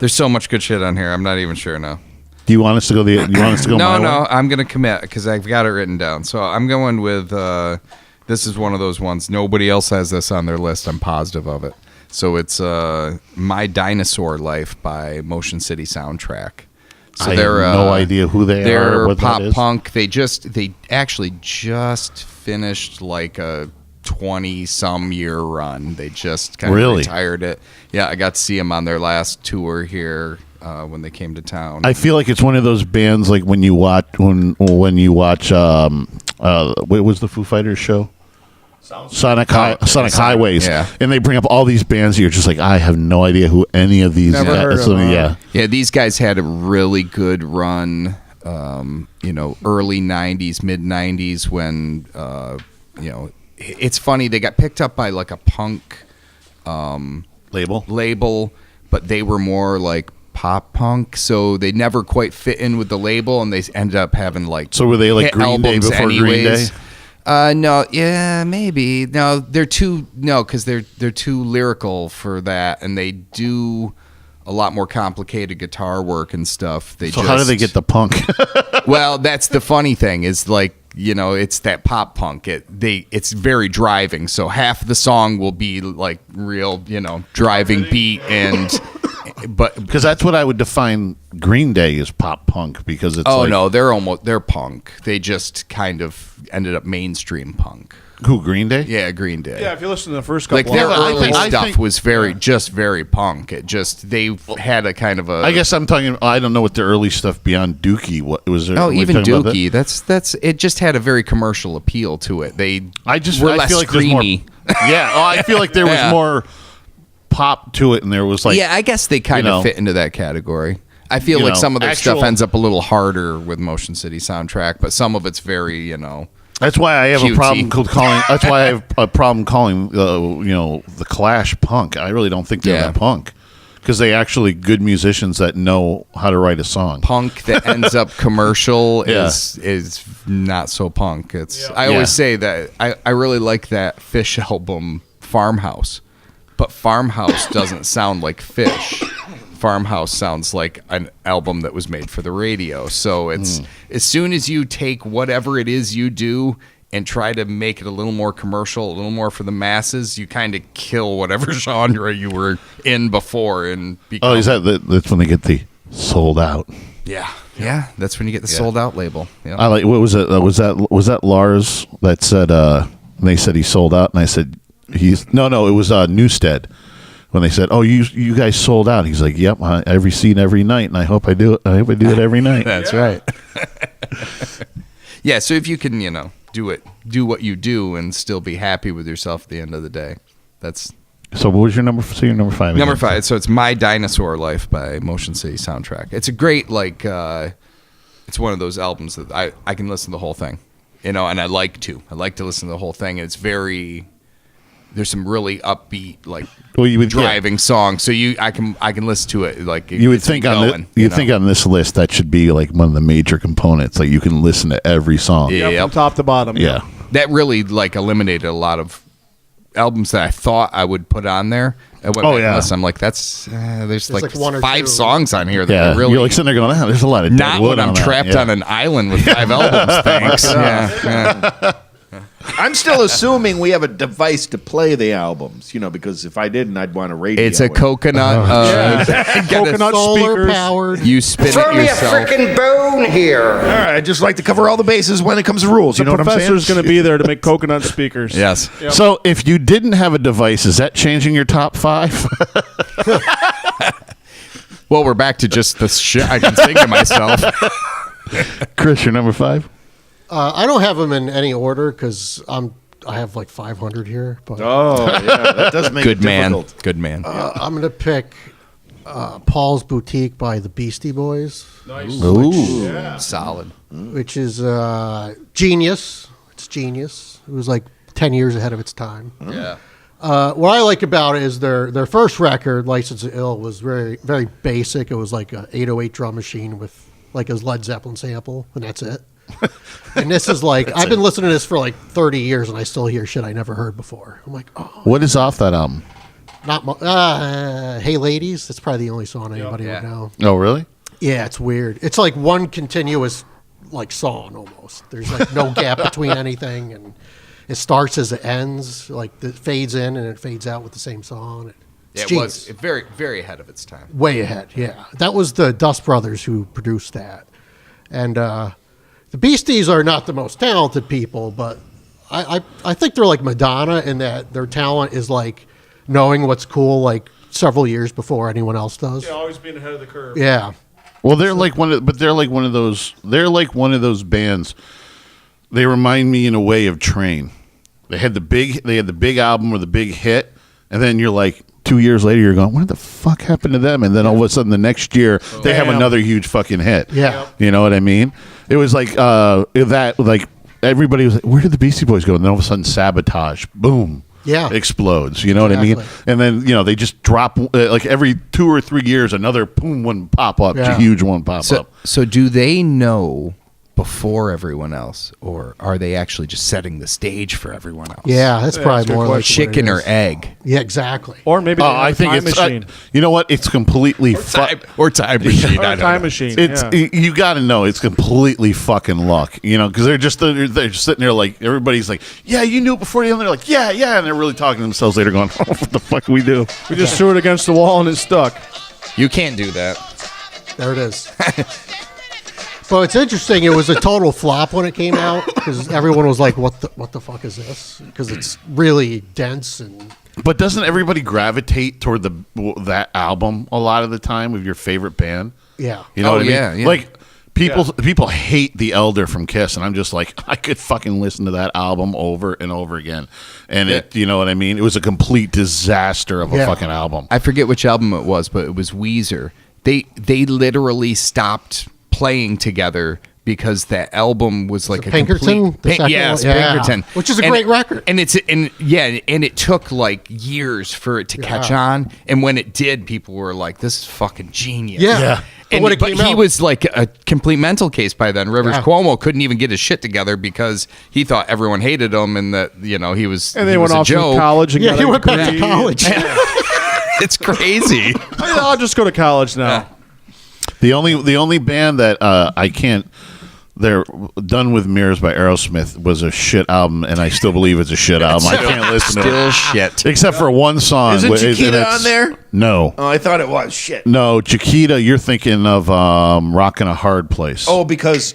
There's so much good shit on here. I'm not even sure now. Do you want us to go? No. I'm gonna commit because I've got it written down. So I'm going with. This is one of those ones. Nobody else has this on their list. I'm positive of it. So it's My Dinosaur Life by Motion City Soundtrack. So I have no idea who they are. They're pop punk. They actually just finished like a 20-some year run. They just kind of retired it. Yeah, I got to see them on their last tour here when they came to town. I feel like it's one of those bands like when you watch what was the Foo Fighters show? Sonic Highways, yeah. And they bring up all these bands. You're just like, I have no idea who any of these. Never heard of them. Yeah. These guys had a really good run. Early '90s, mid '90s when it's funny they got picked up by like a punk label, but they were more like pop punk, so they never quite fit in with the label, and they ended up having like. So were they like Green Day before Green Day? No, yeah, maybe. No, because they're too lyrical for that, and they do a lot more complicated guitar work and stuff. How do they get the punk? Well, that's the funny thing is like, it's that pop punk. It's very driving, so half the song will be like real, driving beat but because that's what I would define Green Day as pop punk because it's no, they're punk. They just kind of ended up mainstream punk. Who, Green Day? Yeah, Green Day. Yeah, if you listen to the first couple, like their early stuff was very punk. It just they had a kind of a. I guess I'm talking. I don't know what their early stuff beyond Dookie. What was there? Oh, even Dookie. That's it. Just had a very commercial appeal to it. I feel like creamy. I feel like there was more pop to it, and there was like. Yeah, I guess they kind of fit into that category. I feel like some of their stuff ends up a little harder with Motion City Soundtrack, but some of it's very, That's why I have cutesy. a problem calling. That's why I have a problem calling, the Clash punk. I really don't think they're that punk because they actually good musicians that know how to write a song. Punk that ends up commercial is not so punk. I always say that I really like that Fish album Farmhouse. But Farmhouse doesn't sound like Fish. Farmhouse sounds like an album that was made for the radio. So it's as soon as you take whatever it is you do and try to make it a little more commercial, a little more for the masses, you kind of kill whatever genre you were in before. And is that's when they get the sold out? Yeah, that's when you get the sold out label. Yeah. I like. What was it? Was that Lars that said? They said he sold out, and I said he's no. It was Newstead. When they said, "Oh, you guys sold out," he's like, "Yep, every scene every night, and I hope I do it. I hope I do it every night." That's right. Yeah, so if you can, do what you do, and still be happy with yourself at the end of the day, that's. So what was your number? So your number 5. Number 5. So it's My Dinosaur Life by Motion City Soundtrack. It's a great it's one of those albums that I can listen to the whole thing, and I like to. I like to listen to the whole thing. It's very. There's some really upbeat, driving songs, so I can listen to it. Like you would think on this list that should be like one of the major components. Like you can listen to every song, from top to bottom. Yeah, that really eliminated a lot of albums that I thought I would put on there. And I'm like, there's like 5 songs on here that really. You're like sitting there going, there's a lot of not when I'm trapped on an island with 5 albums. Thanks. Yeah. I'm still assuming we have a device to play the albums, because if I didn't, I'd want a radio. It's a coconut. Coconut solar powered. You spin Throw it me yourself. a freaking bone here. All right, I just like to cover all the bases when it comes to rules. The You know what I'm saying? professor's going to be there to make coconut speakers. Yes. Yep. So if you didn't have a device, is that changing your top 5? Well, we're back to just the shit I can sing to myself. Chris, your number 5? I don't have them in any order because I have like 500 here. But that does make it difficult. Good man. I'm going to pick Paul's Boutique by the Beastie Boys. Nice. Ooh, solid. Which is genius. It's genius. It was like 10 years ahead of its time. Yeah. What I like about it is their first record, License to Ill, was very, very basic. It was like an 808 drum machine with like a Led Zeppelin sample, and that's it. And this is like, I've been listening to this for like 30 years, and I still hear shit I never heard before. I'm like, oh. What is off that album? Hey Ladies. That's probably the only song anybody would know. Oh, really? Yeah, it's weird. It's like one continuous like song almost. There's like no gap between anything, and it starts as it ends. Like it fades in and it fades out with the same song. It was very, very ahead of its time. Way ahead, yeah. That was the Dust Brothers who produced that. And the Beasties are not the most talented people, but I think they're like Madonna in that their talent is like knowing what's cool like several years before anyone else does. Yeah, always being ahead of the curve. Yeah. Well, they're like one of those bands. They remind me in a way of Train. They had the big album or the big hit, and then you're like 2 years later, you're going, what the fuck happened to them? And then all of a sudden, the next year, they have another huge fucking hit. Yeah. You know what I mean? It was like that. Like everybody was like, where did the Beastie Boys go? And then all of a sudden, Sabotage, boom. Yeah. Explodes. You know what I mean? And then, they just drop, like every 2 or 3 years, another boom one pop up, a huge one pop up. So do they know before everyone else, or are they actually just setting the stage for everyone else? Yeah, that's probably more like chicken or egg. Yeah, exactly. Or maybe I think time it's machine. You know what? It's completely time machine. Or time machine. It's you got to know it's completely fucking luck. Because they're just sitting there like everybody's like, yeah, you knew it before the end. They're like, yeah, and they're really talking to themselves later, going, oh, what the fuck do we do? We just threw it against the wall and it stuck. You can't do that. There it is. But it's interesting. It was a total flop when it came out because everyone was like, "What the fuck is this?" Because it's really dense and. But doesn't everybody gravitate toward that album a lot of the time with your favorite band? Yeah. You know what I mean? Yeah. Like people hate The Elder from Kiss, and I'm just like, I could fucking listen to that album over and over again, and it, you know what I mean? It was a complete disaster of a fucking album. I forget which album it was, but it was Weezer. They literally stopped playing together because that album was like a Pinkerton? complete, yes, Yeah. Pinkerton, Which is a great record. and it took like years for it to catch on, and when it did, people were like, "This is fucking genius." Yeah. And, when it but came he out- was like a complete mental case by then. Rivers Yeah. Cuomo couldn't even get his shit together because he thought everyone hated him and that he was And they he was went a off to joke. college and Yeah, got he a went back to degree. college. It's crazy. I'll just go to college now. The only band that I can't. They're Done with Mirrors by Aerosmith was a shit album, and I still believe it's a shit album. I can't listen to it. Still shit. Except for one song. Isn't and Chiquita it's- on there? No. Oh, I thought it was. Shit. No, Chiquita, you're thinking of Rockin' a Hard Place. Oh, because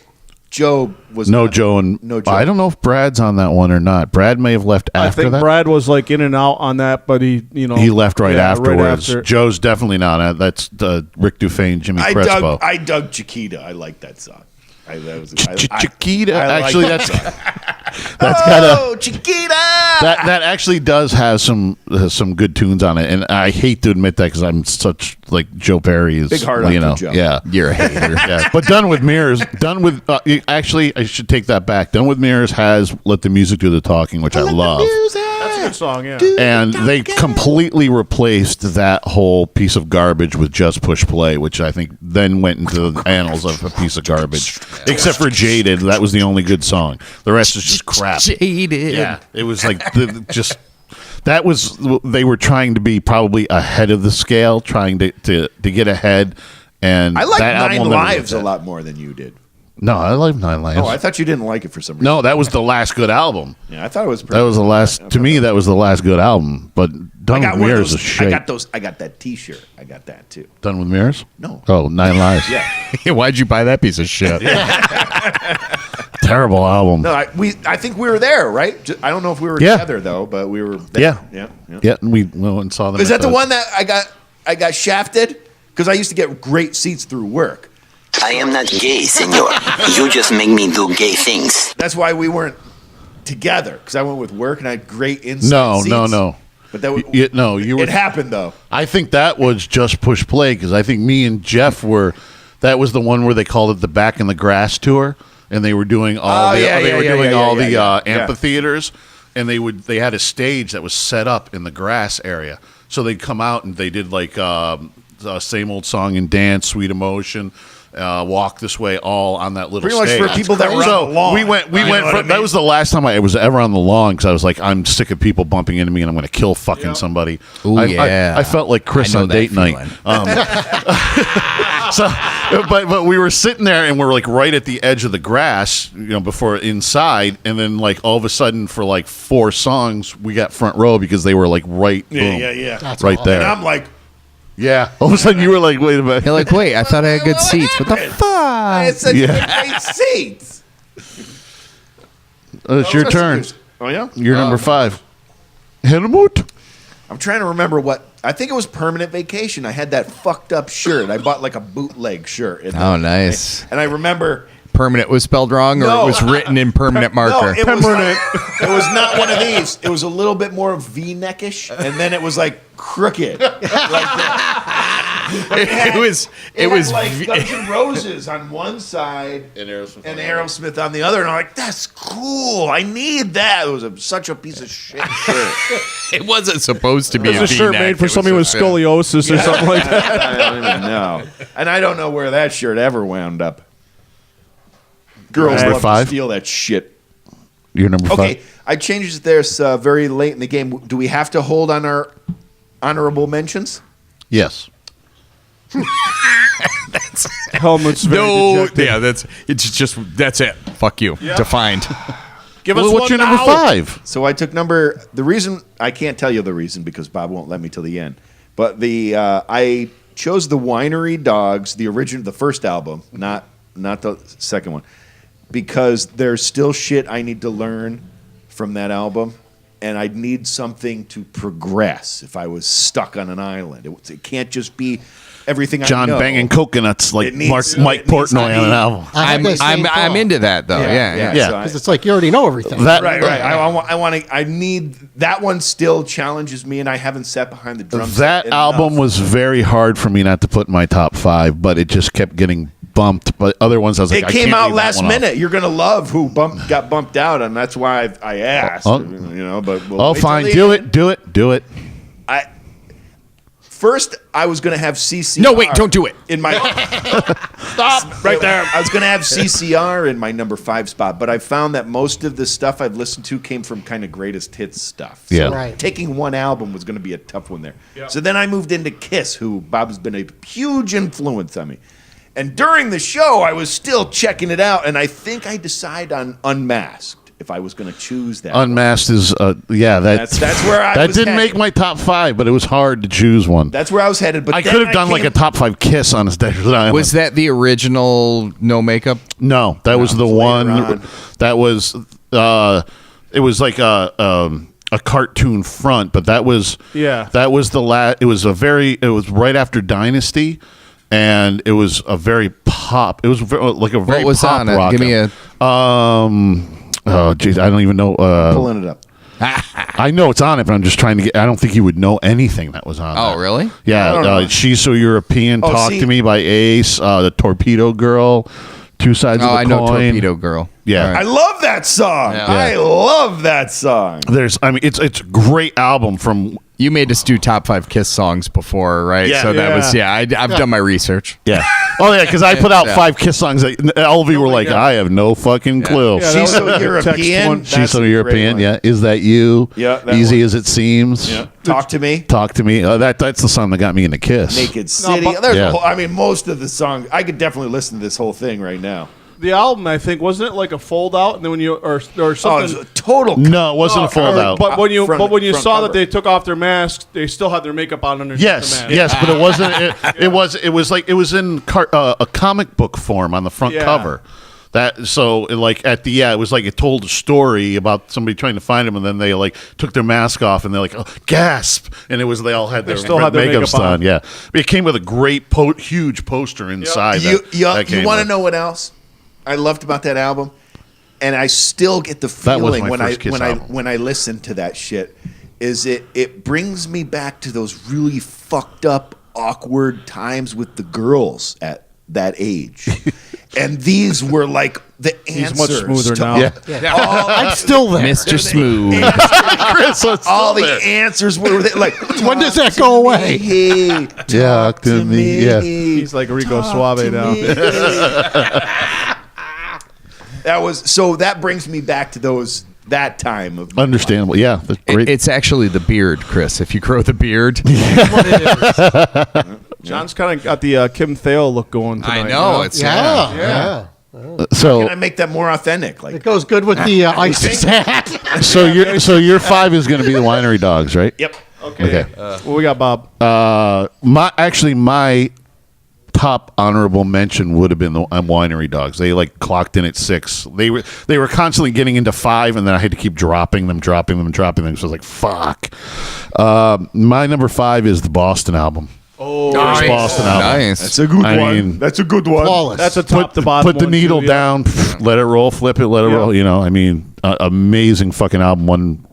Joe was No not- Joe and No Joe. I don't know if Brad's on that one or not. Brad may have left I after think that. Brad was like in and out on that, but he He left right yeah, afterwards. after. Joe's definitely not. That's Rick Dufresne, Jimmy Crespo. I dug Chiquita. I like that song. Chiquita. I like Actually, that that's song. that's kind of Chiquita. that actually does have some good tunes on it, and I hate to admit that because I'm such like Joe Perry is Big heart on you, Joe. Yeah, You're a hater. yeah. But Done with Mirrors, actually, I should take that back. Done with Mirrors has Let the Music Do the Talking, which I love. That's a good song, yeah. And they completely replaced that whole piece of garbage with Just Push Play, which I think then went into the annals of a piece of garbage. Except for Jaded, that was the only good song. The rest is just crap. Jaded. Yeah, it was like that was they were trying to be probably ahead of the scale, trying to get ahead. And I like that album Nine will never Lives get a that. lot more than you did. No, I like Nine Lives. Oh, I thought you didn't like it for some reason. No, that was the last good album. Yeah, I thought it was. That was the last. To me, that was the last good album. But Done with Mirrors is shit. I got that T-shirt. I got that too. Done with Mirrors? No. Oh, Nine Lives. Yeah. Why'd you buy that piece of shit? Terrible album. No, I think we were there, right? I don't know if we were Yeah. together though, but we were. There. Yeah. Yeah. Yeah, and we went and saw them. Is at that the one that I got shafted? Because I used to get great seats through work. I am not gay, senor. You just make me do gay things. That's why we weren't together. Because I went with work and I had great inside No, seats. no. But that you were. it happened though. I think that was Just Push Play because I think me and Jeff were. That was the one where they called it the Back in the Grass tour, and they were doing all the amphitheaters, and they had a stage that was set up in the grass area. So they'd come out and they did like Same Old Song and Dance, Sweet Emotion. Walk This Way, all on that little Pretty much stage. for people that were on the lawn. We went. You know what I That mean? was the last time I was ever on the lawn because I was like, I'm sick of people bumping into me, and I'm going to kill fucking somebody. Ooh, I felt like Chris I know on that date feeling. night. But we were sitting there, and we're like right at the edge of the grass, before inside, and then like all of a sudden for like 4 songs, we got front row because they were like right, boom, That's right there. And I'm like, yeah. All of a sudden, you were like, wait a minute. You're like, wait, I thought I had good seats. What the fuck? I said Yeah. great seats. It's your turn. Oh yeah, You're number 5. Helmut. I'm trying to remember what. I think it was Permanent Vacation. I had that fucked up shirt. I bought like a bootleg shirt. Oh, nice. And I remember Permanent was spelled wrong, or No. it was written in permanent marker? No, it was, it was not one of these. It was a little bit more V-neckish, and then it was like crooked. Like it was like Guns N' Roses on one side And Aerosmith on the other, and I'm like, that's cool. I need that. It was such a piece of shit shirt. It wasn't supposed to be It was a shirt V-neck. made for It somebody with was a- scoliosis or something like that. I don't even know. And I don't know where that shirt ever wound up. Girls Number love 5? to steal that shit. You're number 5. Okay, I changed this very late in the game. Do we have to hold on our honorable mentions? Yes. Helmut's very No, dejected. yeah, that's it. Fuck you. Defined. Give Well, us what's one your number now. 5? So I took the reason, I can't tell you the reason because Bob won't let me till the end. But I chose the Winery Dogs, the first album, not the second one, because there's still shit I need to learn from that album, and I'd need something to progress if I was stuck on an island. It can't just be everything John I know. banging coconuts like It needs- Mike it needs Portnoy to on an be- album. I'm into that though. Yeah. Yeah. so Because it's like you already know everything. That- Right. I need that one. Still challenges me, and I haven't sat behind the drums. That enough. album was very hard for me not to put in my top 5, but it just kept getting bumped, but other ones I was like, It I came can't out leave that last one off. minute. You're gonna love who got bumped out, and that's why I asked. Oh. But we'll Oh, wait till fine. the Do end. it. First, I was gonna have CCR. No, wait, don't do it. In my stop right there. I was gonna have CCR in my number 5 spot, but I found that most of the stuff I've listened to came from kind of greatest hits stuff. So Yeah. Right. taking one album was gonna be a tough one there. So then I moved into Kiss, who Bob's been a huge influence on me. And during the show, I was still checking it out, and I think I decided on Unmasked if I was going to choose that. Unmasked is That's where I that was didn't headed. make my top 5, but it was hard to choose one. That's where I was headed. But I then could have done like a top 5 Kiss on a desert island. Was that the original No Makeup? No, that was the one. on. That was it was like a cartoon front, but that was that was the last. It was right after Dynasty, and it was a very pop. It was like a very What was pop on it? rock. Give me a. Oh geez, I don't even know. Pulling it up. I know it's on it, but I'm just trying to get. I don't think you would know anything that was on. Oh, there. really? Yeah, She's So European. Oh, Talk see- to Me by Ace. The Torpedo Girl. Two Sides of the I know Coin. Torpedo Girl. Yeah. I love that song. Yeah. I love that song. It's a great album from. You made us do top 5 Kiss songs before, right? Yeah. So that was I've done my research. Yeah. Oh yeah, because I put out Yeah. 5 Kiss songs. All of you were like, I have no fucking clue. Yeah, She's that was So a text European. one. She's That's So a great European. one. Yeah. Is that you? Yeah, that Easy one. as it seems. Yeah. Talk to Me. Talk to Me. That's the song that got me into Kiss. Naked City. but- There's Yeah. most of the songs. I could definitely listen to this whole thing right now. The album, I think, wasn't it like a fold out, and then when you or Oh, something. it's a total. No, it wasn't a fold out. But when you Front- but when you front saw cover. that they took off their masks, they still had their makeup on underneath Yes, the mask. yes, but it wasn't. It was like it was in a comic book form on the front Yeah. cover. That so like at the it was like it told a story about somebody trying to find him, and then they like took their mask off, and they're like, oh, gasp, and it was they all had their still had their makeup makeup on. on. Yeah, it came with a great huge poster inside. You that came want to with. know what else I loved about that album? And I still get the That was feeling my when first Kiss album. when I listen to that shit is it brings me back to those really fucked up awkward times with the girls at that age. And these were like the answers. He's much smoother to now. all- I'm still there. Mr. Smooth. all the answers were like. When does that go away? Hey, Talk to me. Yeah. He's like Rico Suave now. That brings me back to that time of my Understandable. Yeah, that's great. It's actually the beard, Chris. If you grow the beard, John's kind of got the Kim Thale look going tonight. I know. you know? It's Yeah. so Can I make that more authentic? Like It goes good with the ISIS hat. so your 5 is going to be the Winery Dogs, right? Yep. Okay. What we got, Bob? My top honorable mention would have been the Winery Dogs. They like clocked in at 6. They were constantly getting into 5, and then I had to keep dropping them. So I was like, fuck. My number 5 is the Boston album. Oh, First Boston album. nice. That's a good I one. mean, That's a good one. Flawless. that's a top to bottom. Put the one, needle too, yeah. down, let it roll, flip it, let it Yeah. roll. You know, I mean, amazing fucking album.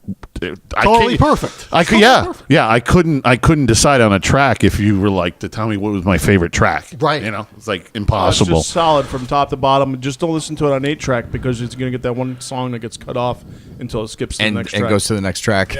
Totally perfect. I could, yeah. I couldn't decide on a track if you were like to tell me what was my favorite track. Right. You know, it's like It's impossible. just solid from top to bottom. Just don't listen to it on 8-track because it's going to get that one song that gets cut off until it skips to the and next and track. goes to the next track.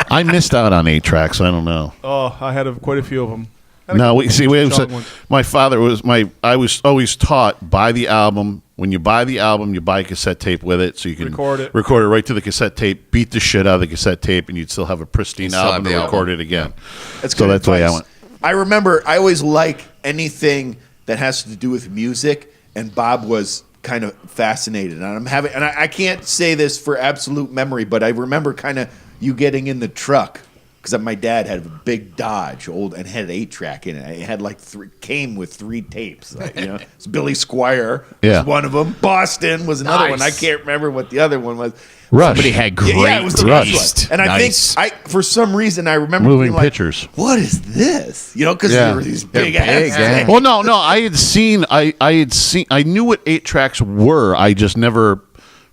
I missed out on 8 tracks. So I don't know. Oh, I had quite a few of them. No, Strong my father was I was always taught buy the album. When you buy the album, you buy a cassette tape with it, so you can Record it. right to the cassette tape, beat the shit out of the cassette tape, and you'd still have a pristine Still album have to the record album. it again. That's So good that's the way I advice. went. I remember I always like anything that has to do with music, and Bob was kind of fascinated. And I can't say this for absolute memory, but I remember kind of you getting in the truck because my dad had a big Dodge, old, and had an 8-track in it. It had like came with 3 tapes. Like, you know, it's Billy Squier was one of them. Boston was another one. I can't remember what the other one was. Rush. Somebody had great Yeah, it was the Rush. Rush one. And Nice. I think for some reason I remember Moving being like, pictures. what is this? You know, because Yeah. there were these big They're big, ass yeah. things. Well, no. I had seen. I knew what 8 tracks were. I just never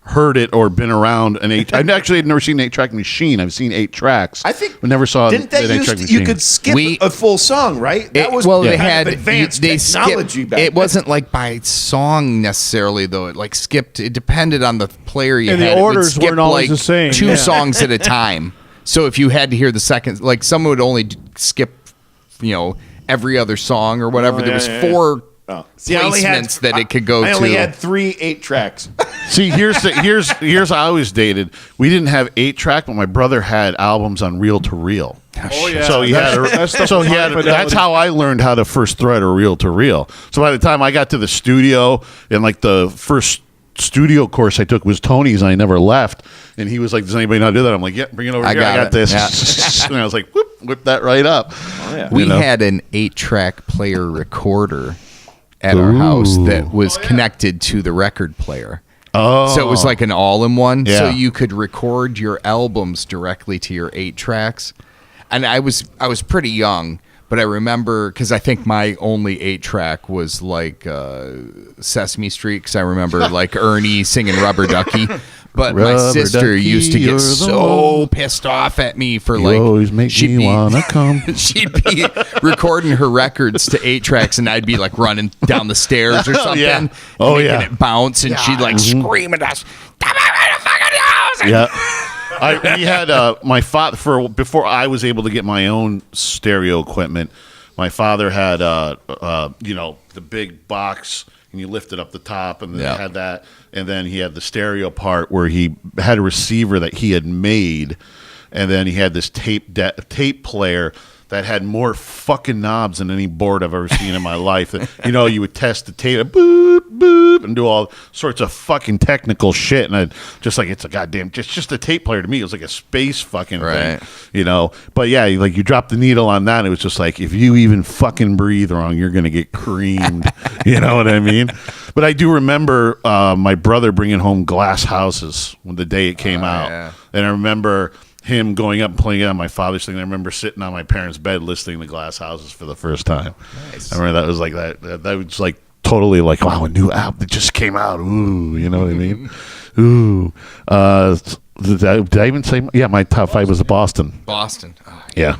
heard it or been around an 8. I've actually never seen an 8-track machine. I've seen 8 tracks. I think we never saw didn't that an 8-track used to, you machine. could skip a full song, right? That was well, kind they of had advanced technology back It then. wasn't like by song necessarily, though. It like skipped. It depended on the player you And had. the It would orders skip, weren't always like, the same. 2 Yeah. songs at a time. So if you had to hear the second, like someone would only skip, every other song or whatever. There was 4 See, I only had- placements that it could go to. I only had 3 8-tracks. See, here's I always dated. We didn't have 8-track, but my brother had albums on reel to reel. Oh yeah. So he had. That's how I learned how to first thread a reel to reel. So by the time I got to the studio, and like the first studio course I took was Tony's, and I never left. And he was like, "Does anybody not do that?" I'm like, "Yeah, bring it over here. I got this." Yeah. And I was like, whip that right up. We had an 8-track player recorder at our house that was connected to the record player. Oh. So it was like an all-in-one. Yeah. So you could record your albums directly to your 8 tracks. And I was pretty young, but I remember, because I think my only 8-track was like Sesame Street, because I remember like Ernie singing Rubber Ducky. But my Rubber sister ducky, used to you're get the so one. pissed off at me for You like always make me wanna come. She'd be recording her records to 8 tracks, and I'd be like running down the stairs or something, Yeah. and Oh, making yeah. it bounce, and she'd like scream at us. Yeah. We had my father before I was able to get my own stereo equipment. My father had the big box, and you lifted up the top, and then Yeah. he had that, and then he had the stereo part where he had a receiver that he had made, and then he had this tape player that had more fucking knobs than any board I've ever seen in my life. You would test the tape, boop, boop, and do all sorts of fucking technical shit. And I'd just like, it's a goddamn, just a tape player to me. It was like a space fucking Right. thing, But yeah, like you drop the needle on that, and it was just like, if you even fucking breathe wrong, you're going to get creamed. You know what I mean? But I do remember my brother bringing home Glass Houses when the day it came out. yeah. And I remember him going up and playing it on my father's thing. I remember sitting on my parents' bed listening to Glass Houses for the first time. Nice. I remember that was like that was like totally like, wow, a new album that just came out. Ooh, you know what I mean? Ooh. Did I even say? Yeah, my top 5 was Boston. Boston. Oh, Yeah.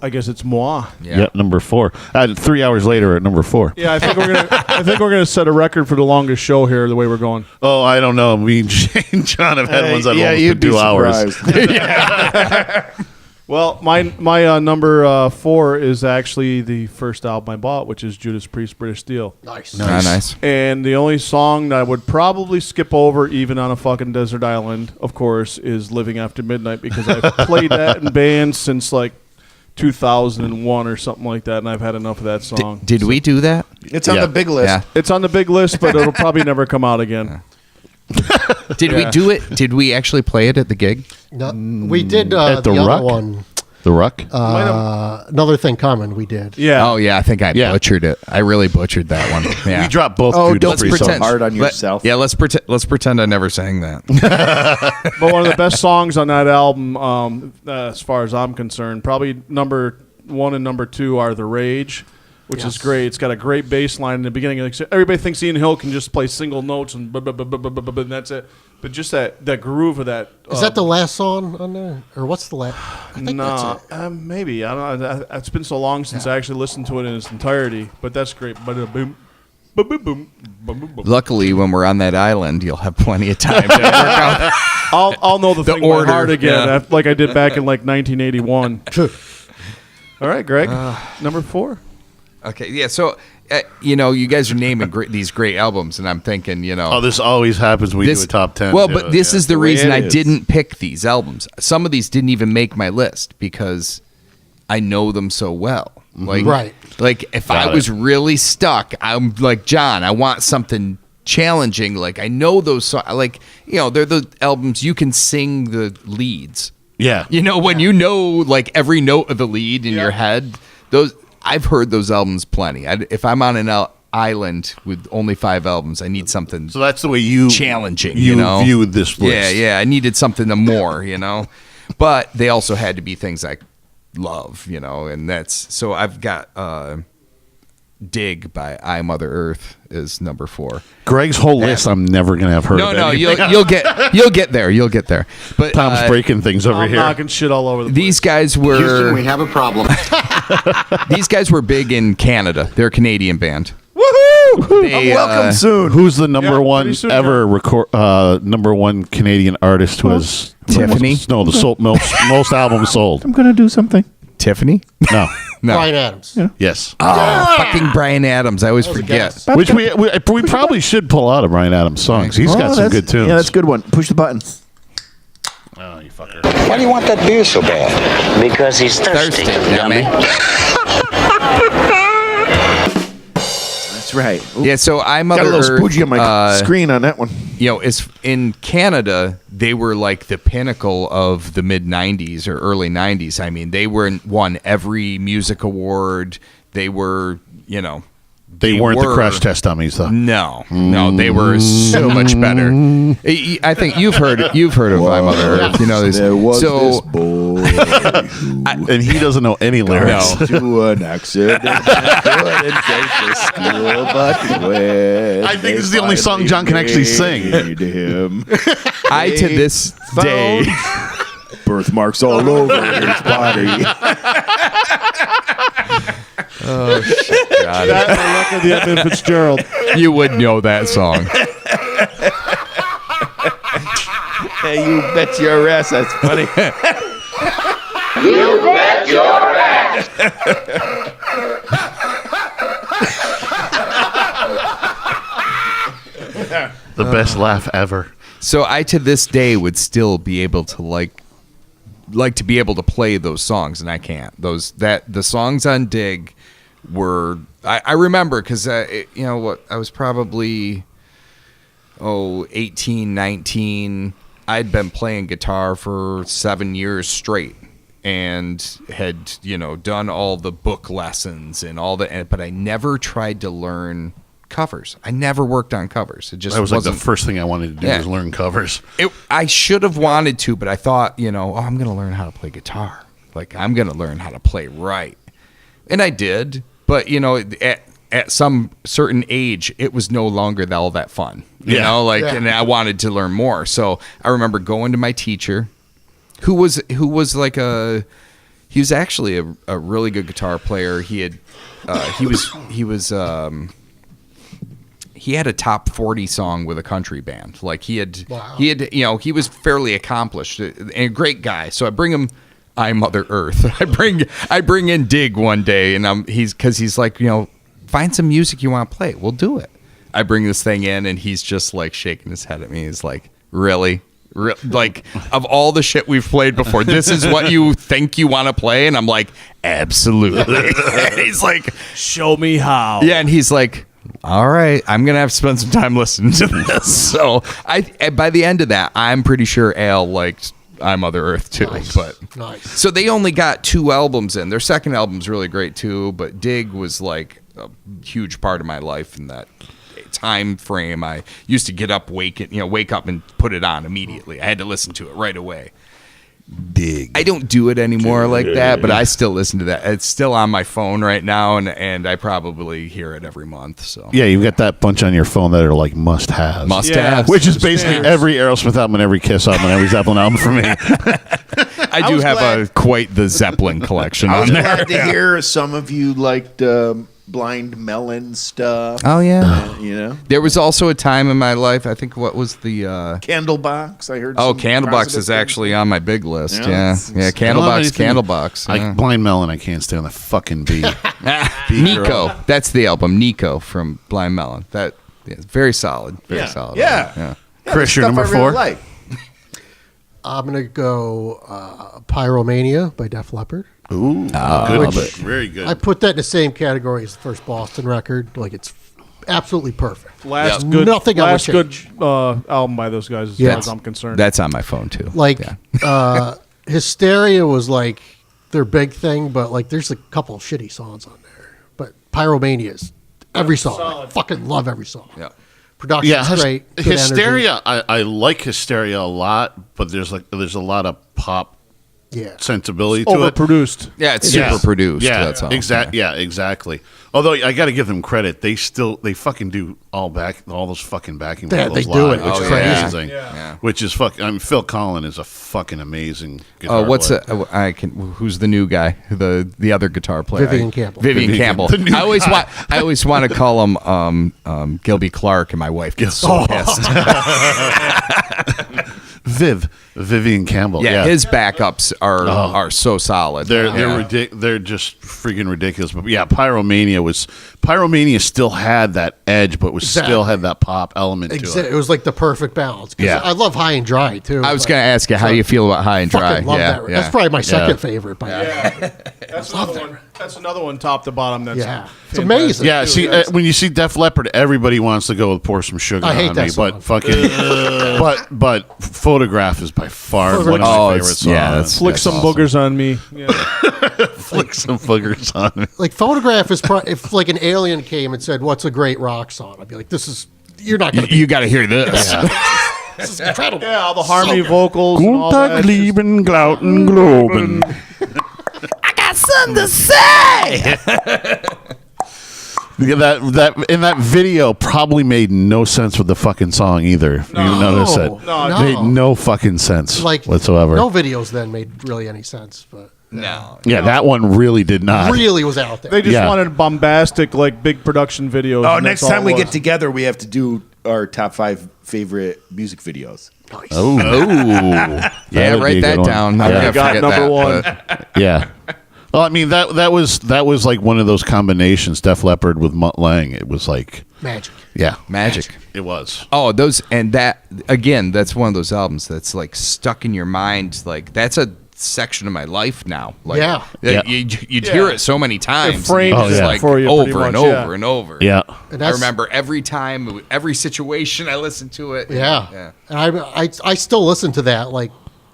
I guess it's moi. Yeah. Yep, number 4. 3 hours later at number 4. Yeah, I think we're gonna set a record for the longest show here. The way we're going. Oh, I don't know. Me and John have had ones that almost you'd been be 2 hours. surprised. Well, my number 4 is actually the first album I bought, which is Judas Priest, British Steel. Nice. Nice. And the only song that I would probably skip over, even on a fucking desert island, of course, is Living After Midnight, because I've played that in bands since like 2001 or something like that, and I've had enough of that song. Did we do that? It's on the big list. Yeah. It's on the big list, but it'll probably never come out again. Did we do it? Did we actually play it at the gig? No, we did At the the other Ruck? one. The Ruck? Another Thing Coming, we did. Yeah. Oh yeah, I think I Yeah. butchered it. I really butchered that one. Yeah. We dropped both Oh, Judas don't Priest be so songs. hard on yourself. Let's pretend I never sang that. But one of the best songs on that album, as far as I'm concerned, probably number 1 and number 2 are The Rage, which is great. It's got a great bass line in the beginning. Everybody thinks Ian Hill can just play single notes and and that's it. But just that groove of that. Is that the last song on there, or what's the last? I think No, that's it. maybe. I don't know. It's been so long since I actually listened to it in its entirety. But that's great. Boom, boom, boom, boom, boom, boom, boom. Luckily, when we're on that island, you'll have plenty of time to work out. I'll know the thing order, by heart again, yeah. like I did back in like 1981. All right, Greg, number 4. Okay, yeah. So, you guys are naming these great albums, and I'm thinking, Oh, this always happens when we do a top 10. Well, Yeah, but this yeah. is the way reason it I is. didn't pick these albums. Some of these didn't even make my list because I know them so well. Like, Right. Like if Got I was really stuck, I'm like John. I want something challenging. Like I know those songs. Like they're the albums you can sing the leads. Yeah. When you know like every note of the lead in your head. Those I've heard those albums plenty. If I'm on an island with only 5 albums, I need something. So that's the way you challenging. You viewed this list. Yeah. I needed something more. But they also had to be things I love. And that's so I've got Dig by I Mother Earth is number 4. Greg's whole list, I'm never gonna have heard. No, of no, anything. you'll get there. You'll get there. But Tom's breaking things over I'm here. knocking shit all over the place. these guys were. Houston, we have a problem. These guys were big in Canada. They're a Canadian band. Woohoo! They, I'm welcome soon. Who's the number Yeah, one pretty soon, ever number one Canadian artist who has Tiffany? No, the most albums sold. I'm gonna do something. Tiffany? No. No. Brian Adams. Yes. Oh, fucking Brian Adams. I always forget. guess. Which we probably should pull out of Brian Adams' songs. He's got some good tunes. Yeah, that's a good one. Push the button. Oh, you fucker. Why do you want that beer so bad? Because he's thirsty. Dummy. That's right. Ooh, Yeah, so I Mother got a little Earth, spoogie on my screen on that one. You know, is in Canada, they were like the pinnacle of the mid 90s or early 90s. I mean, they won every music award. They were, you know, They weren't the Crash Test Dummies, though. No, they were so much better. I think you've heard of I Mother Earth. You know, There was so this boy And he doesn't know any lyrics. No. to an accident. Couldn't take to school, but when I think this is the only song John can actually sing. made him, I to this day. birthmarks all over his body. Oh shit! God. That and the luck of the Edmund Fitzgerald. You would know that song. Hey, you bet your ass. That's funny. You bet your ass. The best laugh ever. So I to this day would still be able to like to be able to play those songs, and I can't. The songs on Dig were I remember because you know what, I was probably 18, 19. I'd been playing guitar for 7 years straight and had, you know, done all the book lessons and all that, but I never tried to learn covers. I never worked on covers. It just That was like the wasn't. first thing I wanted to do Yeah. was learn covers. I should have wanted to, but I thought, you know, I'm going to learn how to play guitar. Like, I'm going to learn how to play right. And I did, but, you know, at some certain age, it was no longer all that fun. You know, like, and I wanted to learn more. So I remember going to my teacher, who was like he was actually a really good guitar player. He had, he had a top 40 song with a country band. Like he had, you know, he was fairly accomplished and a great guy. So I bring him I Mother Earth. I bring in Dig one day, and he's like, you know, find some music you want to play. We'll do it. I bring this thing in, and he's just like shaking his head at me. He's like, really? Like, of all the shit we've played before, this is what you think you want to play? And I'm like, absolutely. He's like, show me how. Yeah, and he's like, all right, I'm gonna have to spend some time listening to this. So by the end of that, I'm pretty sure Al liked I Mother Earth too. Nice. But Nice. so they only got 2 albums in. Their second album's really great too, but Dig was like a huge part of my life in that time frame. I used to get up, wake up and put it on immediately. I had to listen to it right away. Dig. I don't do it anymore like that, but I still listen to that. It's still on my phone right now, and I probably hear it every month. So Yeah, you've got that bunch on your phone that are like must-haves. Must-haves. Which is basically every Aerosmith album and every Kiss album and every Zeppelin album for me. I do have quite the Zeppelin collection I on was there. glad to hear some of you liked Blind Melon stuff. Oh yeah, you know. There was also a time in my life. I think what was the Candlebox? I heard. Oh, some Candlebox positive is things. actually on my big list. Yeah, Yeah, it's- yeah, Candlebox. Like Yeah. Blind Melon, I can't stand the fucking beat. Nico, that's the album. Nico from Blind Melon. That is very solid. Very solid. Yeah. yeah. Chris, your Stuff number I really 4? like. I'm gonna go Pyromania by Def Leppard. Ooh, good. Which- Very good. I put that in the same category as the first Boston record. Like it's absolutely perfect. Last Yep. good, Nothing I would last good change. album by those guys, as Yeah. far as I'm concerned. That's on my phone too. Like Yeah. Hysteria was like their big thing, but like there's a couple of shitty songs on there. But Pyromania is every song. I fucking love every song. Yeah. Production's great. Good energy. Hysteria. I like Hysteria a lot, but there's a lot of pop sensibility to it. Overproduced. Yeah, it's super produced. Yeah, That's all. exactly. Although I got to give them credit, they fucking do all those fucking backing vocals they do live, it. which It's is crazy. amazing. Yeah. Which is fucking. I mean, Phil Collin is a fucking amazing guitar What's player. who's the new guy? The other guitar player? Vivian Campbell. Vivian Campbell. The new I always want to call him Gilby Clark, and my wife gets so pissed. Vivian Campbell. Yeah, Yeah, his backups are so solid. They're just freaking ridiculous. But yeah, Pyromania still had that edge, but still had that pop element to it. It was like the perfect balance. 'Cause Yeah. I love High and Dry too. I was going to ask you how you feel about High and Dry. Fucking love that. That's probably my second favorite. By That's another one top to bottom. That's it's fantastic. amazing. Yeah, see, when you see Def Leppard, everybody wants to go with "Pour Some Sugar I hate on that Me," song. but fucking, but "Photograph" is by far one of my favorite songs. yeah, that's- Flick some boogers on me. Yeah. Flick some boogers on me. Like Photograph is if like an alien came and said, "What's a great rock song?" I'd be like, "This is you're not gonna." You got to hear this. This is incredible. Yeah, all the harmony vocals. And all that. Lieben, Glauten, Globen. I got something to say. That video probably made no sense with the fucking song either. If you notice it. No. Made no fucking sense Like whatsoever. No videos then made really any sense, but No. Yeah, that one really did not. really was out there. They just Yeah. wanted bombastic, like big production videos. Oh, and next that's all time it we was. get together, we have to do our top 5 favorite music videos. Oh, Yeah, That would be a write good that one. down. Yeah. I'm gonna Got forget number that, one. but- yeah. Well, I mean that was like one of those combinations. Def Leppard with Mutt Lange. It was like Magic. yeah, Magic. It was. Oh, those and that again. That's one of those albums that's like stuck in your mind. Like that's a section of my life now. Like, Yeah. you'd hear it so many times. frames and it like for you pretty over and much, over yeah. and over. Yeah. And I that's- remember every time, every situation I listened to it. Yeah. yeah. And I still listen to that like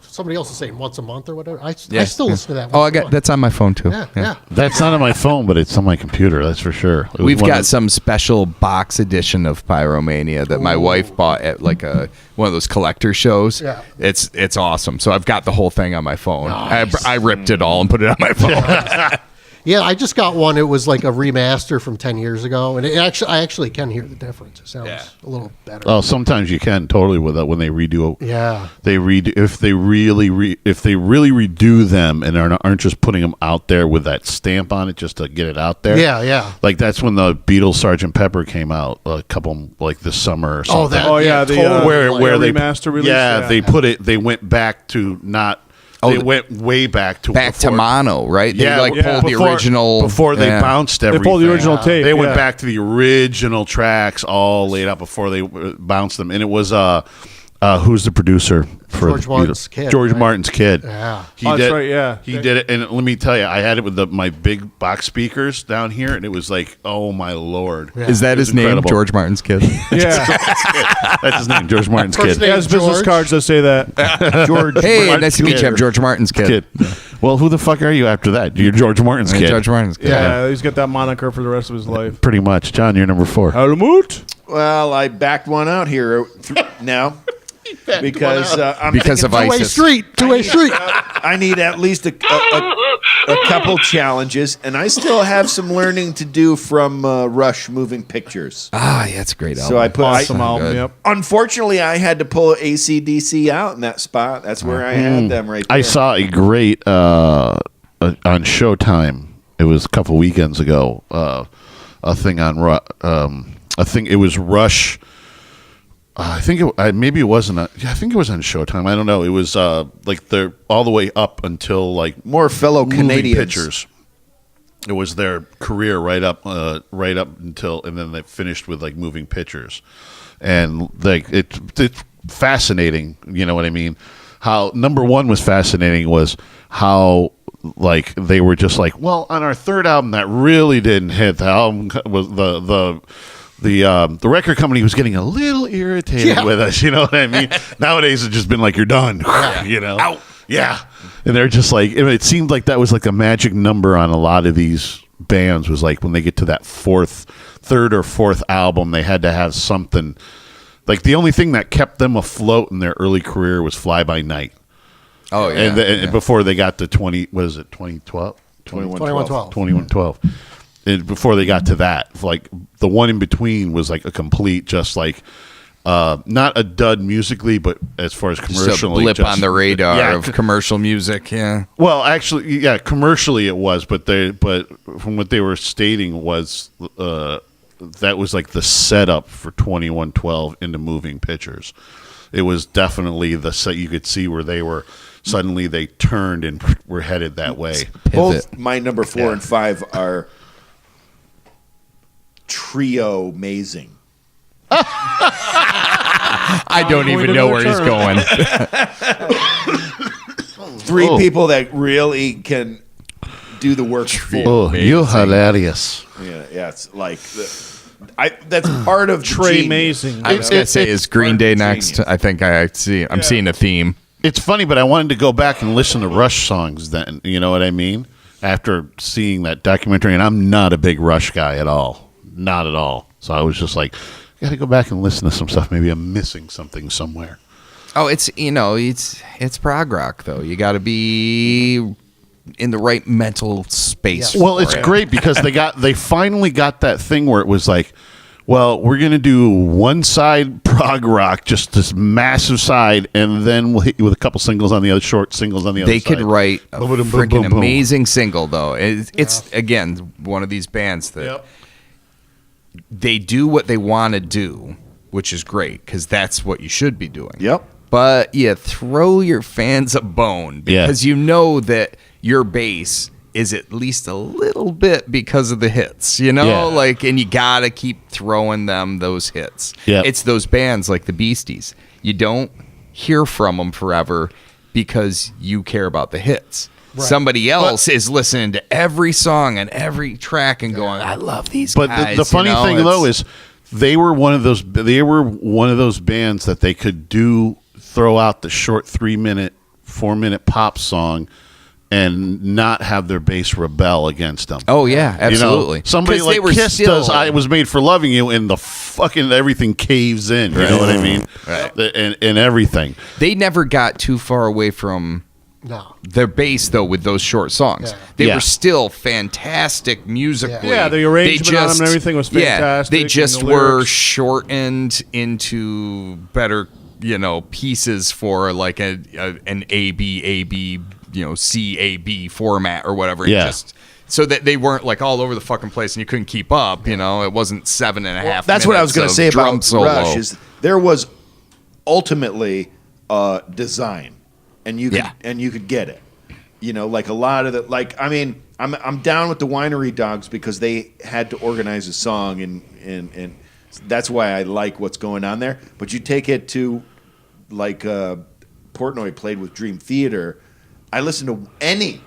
somebody else is saying once a month or whatever. I still listen to that. Oh, I once a got month. that's on my phone too. Yeah. That's not on my phone, but it's on my computer. That's for sure. It was We've one got of- some special box edition of Pyromania that my wife bought at like one of those collector shows. Yeah. It's awesome. So I've got the whole thing on my phone. I ripped it all and put it on my phone. Yeah, I just got one. It was like a remaster from 10 years ago, and I actually can hear the difference. It sounds a little better. Oh, sometimes you can totally with that when they redo. Yeah. They redo if they really redo them and aren't just putting them out there with that stamp on it just to get it out there. Yeah. Like that's when the Beatles Sgt. Pepper came out a couple like this summer or something. Oh yeah, the where they remaster release. they put it. They went back to not. They went way back to to mono, right? They pulled the before- original before they bounced everything. They pulled the original tape. They went yeah. back to the original tracks all laid out before they bounced them, and it was who's the producer for George the Martin's Beatles? kid, George right? Martin's kid. Yeah. He Oh, did. that's right, yeah. He did it, and let me tell you, I had it with my big box speakers down here, and it was like, oh my lord, Is that It was his name? incredible. George Martin's kid. Yeah, That's his name, George Martin's First kid. name- he has business George? cards that say that. George. Hey, Martin's nice to meet you. I'm kid. George Martin's kid. Well, who the fuck are you after that? You're George Martin's Hey, kid. George Martin's kid. Yeah, he's got that moniker for the rest of his life. Pretty much, John. You're number 4. Helmut. Well, I backed one out here now because I'm Because thinking of Two-way ISIS. street. I need at least a couple challenges, and I still have some learning to do from Rush Moving Pictures. Ah, yeah, it's a great album. So I put Awesome So album. good. Yep. Unfortunately, I had to pull AC/DC out in that spot. That's where I had them right there. I saw a great on Showtime. It was a couple weekends ago. A thing on I think it was Rush. I think maybe it wasn't. I think it was on Showtime. I don't know. It was like they're all the way up until like More fellow Moving Canadians. Pictures. It was their career right up until, and then they finished with like Moving Pictures, and like it's fascinating. You know what I mean? How number one was fascinating was how like they were just like, well, on our third album that really didn't hit. The album was the record company was getting a little irritated with us. You know what I mean? Nowadays it's just been like, you're done. You know? Out. Yeah. And they're just like, it seemed like that was like a magic number on a lot of these bands was like when they get to that third or fourth album, they had to have something. Like the only thing that kept them afloat in their early career was Fly By Night. Oh, yeah. And before they got to 2012? 2112. Before they got to that, like the one in between was like a complete, just like not a dud musically, but as far as commercially, just a blip on the radar of commercial music. Yeah. Well, actually, yeah, commercially it was, but from what they were stating was that was like the setup for 2112 into moving pictures. It was definitely the set. You could see where they were. Suddenly they turned and were headed that way. Both my number 4 and 5 are trio amazing. I don't even know where he's going. 3 people that really can do the work full. Oh, you're hilarious. Yeah, it's like that's part of Trey genius. Amazing. I was gonna say, is Green Day next? I think I'm seeing a theme. It's funny, but I wanted to go back and listen to Rush songs then. You know what I mean? After seeing that documentary, and I'm not a big Rush guy at all. Not at all. So I was just like, got to go back and listen to some stuff. Maybe I'm missing something somewhere. Oh, it's prog rock though. You got to be in the right mental space. Yeah. Well, it's great because they finally got that thing where it was like, well, we're going to do one side prog rock, just this massive side, and then we'll hit you with a couple singles on the other, short singles on the other They side. could write a Boom, boom, boom, freaking boom, boom. amazing single, though. It's again, one of these bands that they do what they want to do, which is great, because that's what you should be doing. Yep. But you throw your fans a bone, because you know that your base is at least a little bit because of the hits, you know, and you gotta keep throwing them those hits. Yeah. It's those bands like the Beasties. You don't hear from them forever because you care about the hits. Right. Somebody else is listening to every song and every track and going, "I love these guys." But the funny thing though is, they were one of those bands that they could throw out the short 3-minute, 4-minute pop song and not have their bass rebel against them. Oh yeah, absolutely. You know, somebody like Kiss does "I Was Made for Loving You," and the fucking everything caves in. You know what I mean? Right. And everything. They never got too far away from their bass though with those short songs. Yeah. They were still fantastic musically. Yeah, the arrangement on them and everything was fantastic. Yeah, they just and the were lyrics. shortened into better, pieces for like an AB, CAB format or whatever. Yeah. Just so that they weren't like all over the fucking place and you couldn't keep up. It wasn't 7.5 minutes. That's what I was going to say drum about solo. Rush is there was ultimately design, and you could get it. Like a lot of the I'm down with the Winery Dogs because they had to organize a song and that's why I like what's going on there. But you take it to like Portnoy played with Dream Theater. I listen to any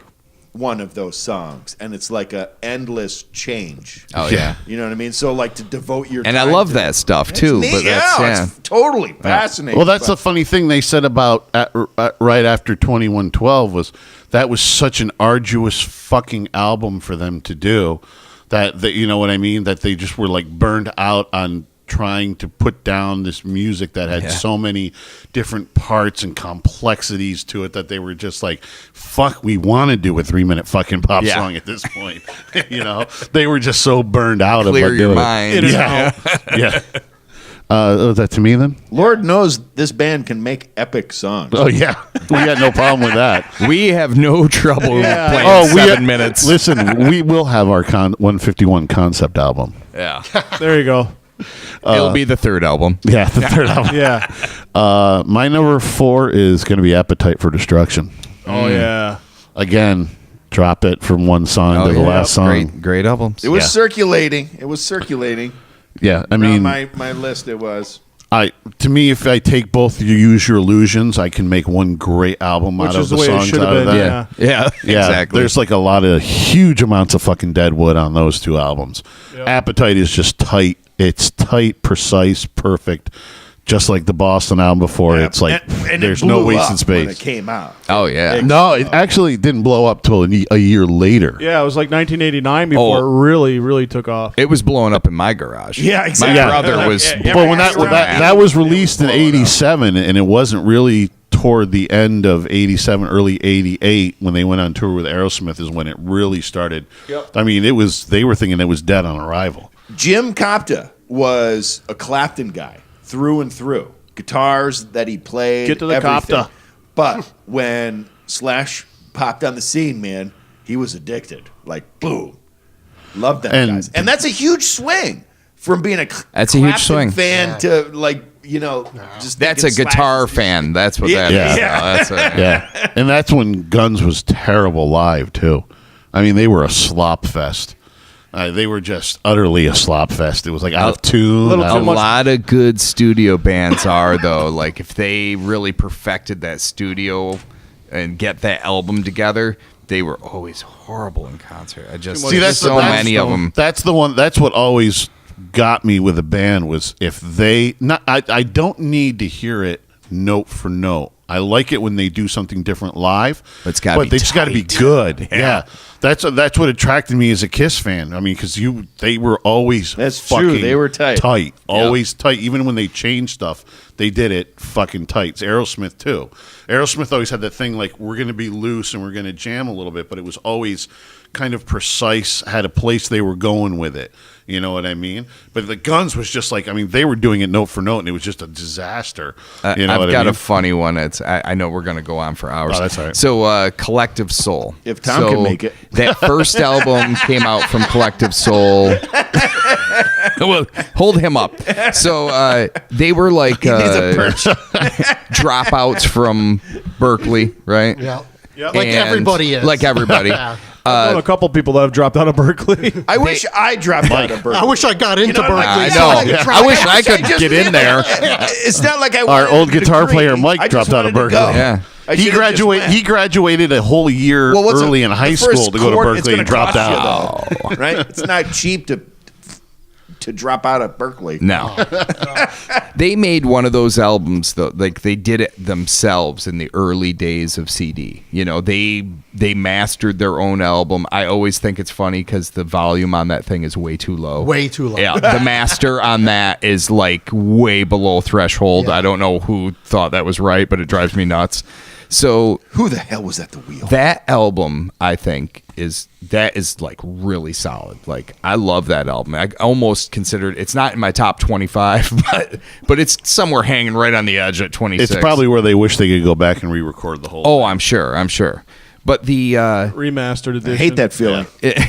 one of those songs, and it's like a endless change. Oh yeah, you know what I mean. So like to devote your and time I love to that stuff It's too. neat. But that's it's totally fascinating. Well, that's the funny thing they said about right after 2112 was that was such an arduous fucking album for them to do that you know what I mean, that they just were like burned out on trying to put down this music that had so many different parts and complexities to it that they were just like, fuck, we want to do a 3-minute fucking pop song at this point. They were just so burned out of Clear what your doing mind. it. Yeah. Was that to me then? Lord knows this band can make epic songs. Oh yeah, we got no problem with that. We have no trouble playing 7 minutes. Listen, we will have our 151 concept album. Yeah, There you go. it'll be the third album. Yeah, the third album. Yeah. My number 4 is going to be Appetite for Destruction. Oh yeah. Again, drop it from one song to the last song. Great albums. It was circulating. Yeah, I On mean, my list it was. to me, if I take both you Use Your Illusions, I can make one great album Which out of is the the way it songs should out have of been. that. Yeah, exactly. There's like a lot of huge amounts of fucking Deadwood on those two albums. Yep. Appetite is just tight. It's tight, precise, perfect. Just like the Boston album before. It's like And there's it no blew wasted up space. when it came out. Oh yeah. No, it actually didn't blow up till a year later. Yeah, it was like 1989 before it really, really took off. It was blowing up in my garage. Yeah, exactly. My brother was. But when that was released in '87, and it wasn't really toward the end of 87, early 88, when they went on tour with Aerosmith, is when it really started. Yep. I mean, they were thinking it was dead on arrival. Jim Copta was a Clapton guy through and through. Guitars that he played. Get to the everything. Copta. But when Slash popped on the scene, man, he was addicted. Like, boom. Loved them And- guys. And that's a huge swing from being a That's a huge Clapton swing. fan to, like, you know, just That's a thinking Slash guitar is- fan. That's what Yeah. that is. Yeah. That's a, Yeah, and that's when Guns was terrible live too. I mean, they were a slop fest. They were just utterly a slop fest. It was like out of tune. A lot of good studio bands are though. Like if they really perfected that studio and get that album together, they were always horrible in concert. I just See, that's so many of them. That's the one. That's what always got me with a band was if they not. I don't need to hear it note for note. I like it when they do something different live, But it's gotta be they just got to be tight. good. Yeah. That's what attracted me as a Kiss fan. I mean, because they were always That's fucking true. They were tight. Always tight. Even when they changed stuff, they did it fucking tight. It's Aerosmith too. Aerosmith always had that thing like we're going to be loose and we're going to jam a little bit, but it was always kind of precise. Had a place they were going with it. You know what I mean? But the Guns was just like, I mean, they were doing it note for note, and it was just a disaster. You know I've what got I mean? a funny one. I know we're going to go on for hours. Oh, that's all right. So, Collective Soul. If Tom can make it. That first album came out from Collective Soul. Well, hold him up. So, they were like dropouts from Berkeley, right? Yeah. Yep. Like And- everybody is. Like everybody. Yeah. I know a couple people that have dropped out of Berkeley. I wish I dropped out of Berkeley. I wish I got into know, like, Berkeley. I so know. could Yeah. try I wish it. I could just get in did there. It's not like I Our wanted old a guitar degree. player Mike I just dropped out of wanted to Berkeley. go. Yeah. I He should've just went. graduated a whole year Well, what's early the- in high the first school to go to chord it's Berkeley and gonna dropped cost out. you, though, right? It's not cheap to drop out of Berkeley. No. They made one of those albums though, like they did it themselves in the early days of CD. You know, they mastered their own album. I always think it's funny because the volume on that thing is way too low. Way too low. Yeah, the master on that is like way below threshold. Yeah. I don't know who thought that was right, but it drives me nuts. So Who the hell was at the wheel? that album, I think, is like really solid. Like I love that album. I almost considered it's not in my top 25, but it's somewhere hanging right on the edge at 26. It's probably where they wish they could go back and re-record the whole. Oh, I'm sure. But the Remastered edition. I hate that feeling.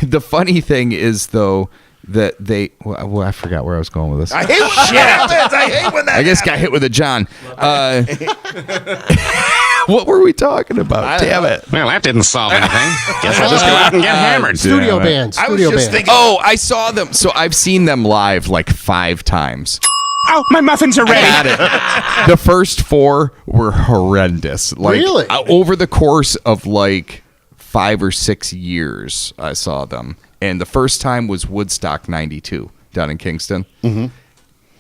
the funny thing is though that they well, I forgot where I was going with this. I hate when that happens. I hate when that I guess got hit with a John. What were we talking about? Damn it. Well, that didn't solve anything. Guess I'll just go out and get hammered. Studio bands. I was Studio just bands. thinking. Oh, I saw them. So I've seen them live like 5 times. Oh, my muffins are ready. Got it. The first 4 were horrendous. Like, Really? Over the course of like 5 or 6 years, I saw them. And the first time was Woodstock 92 down in Kingston. Mm-hmm.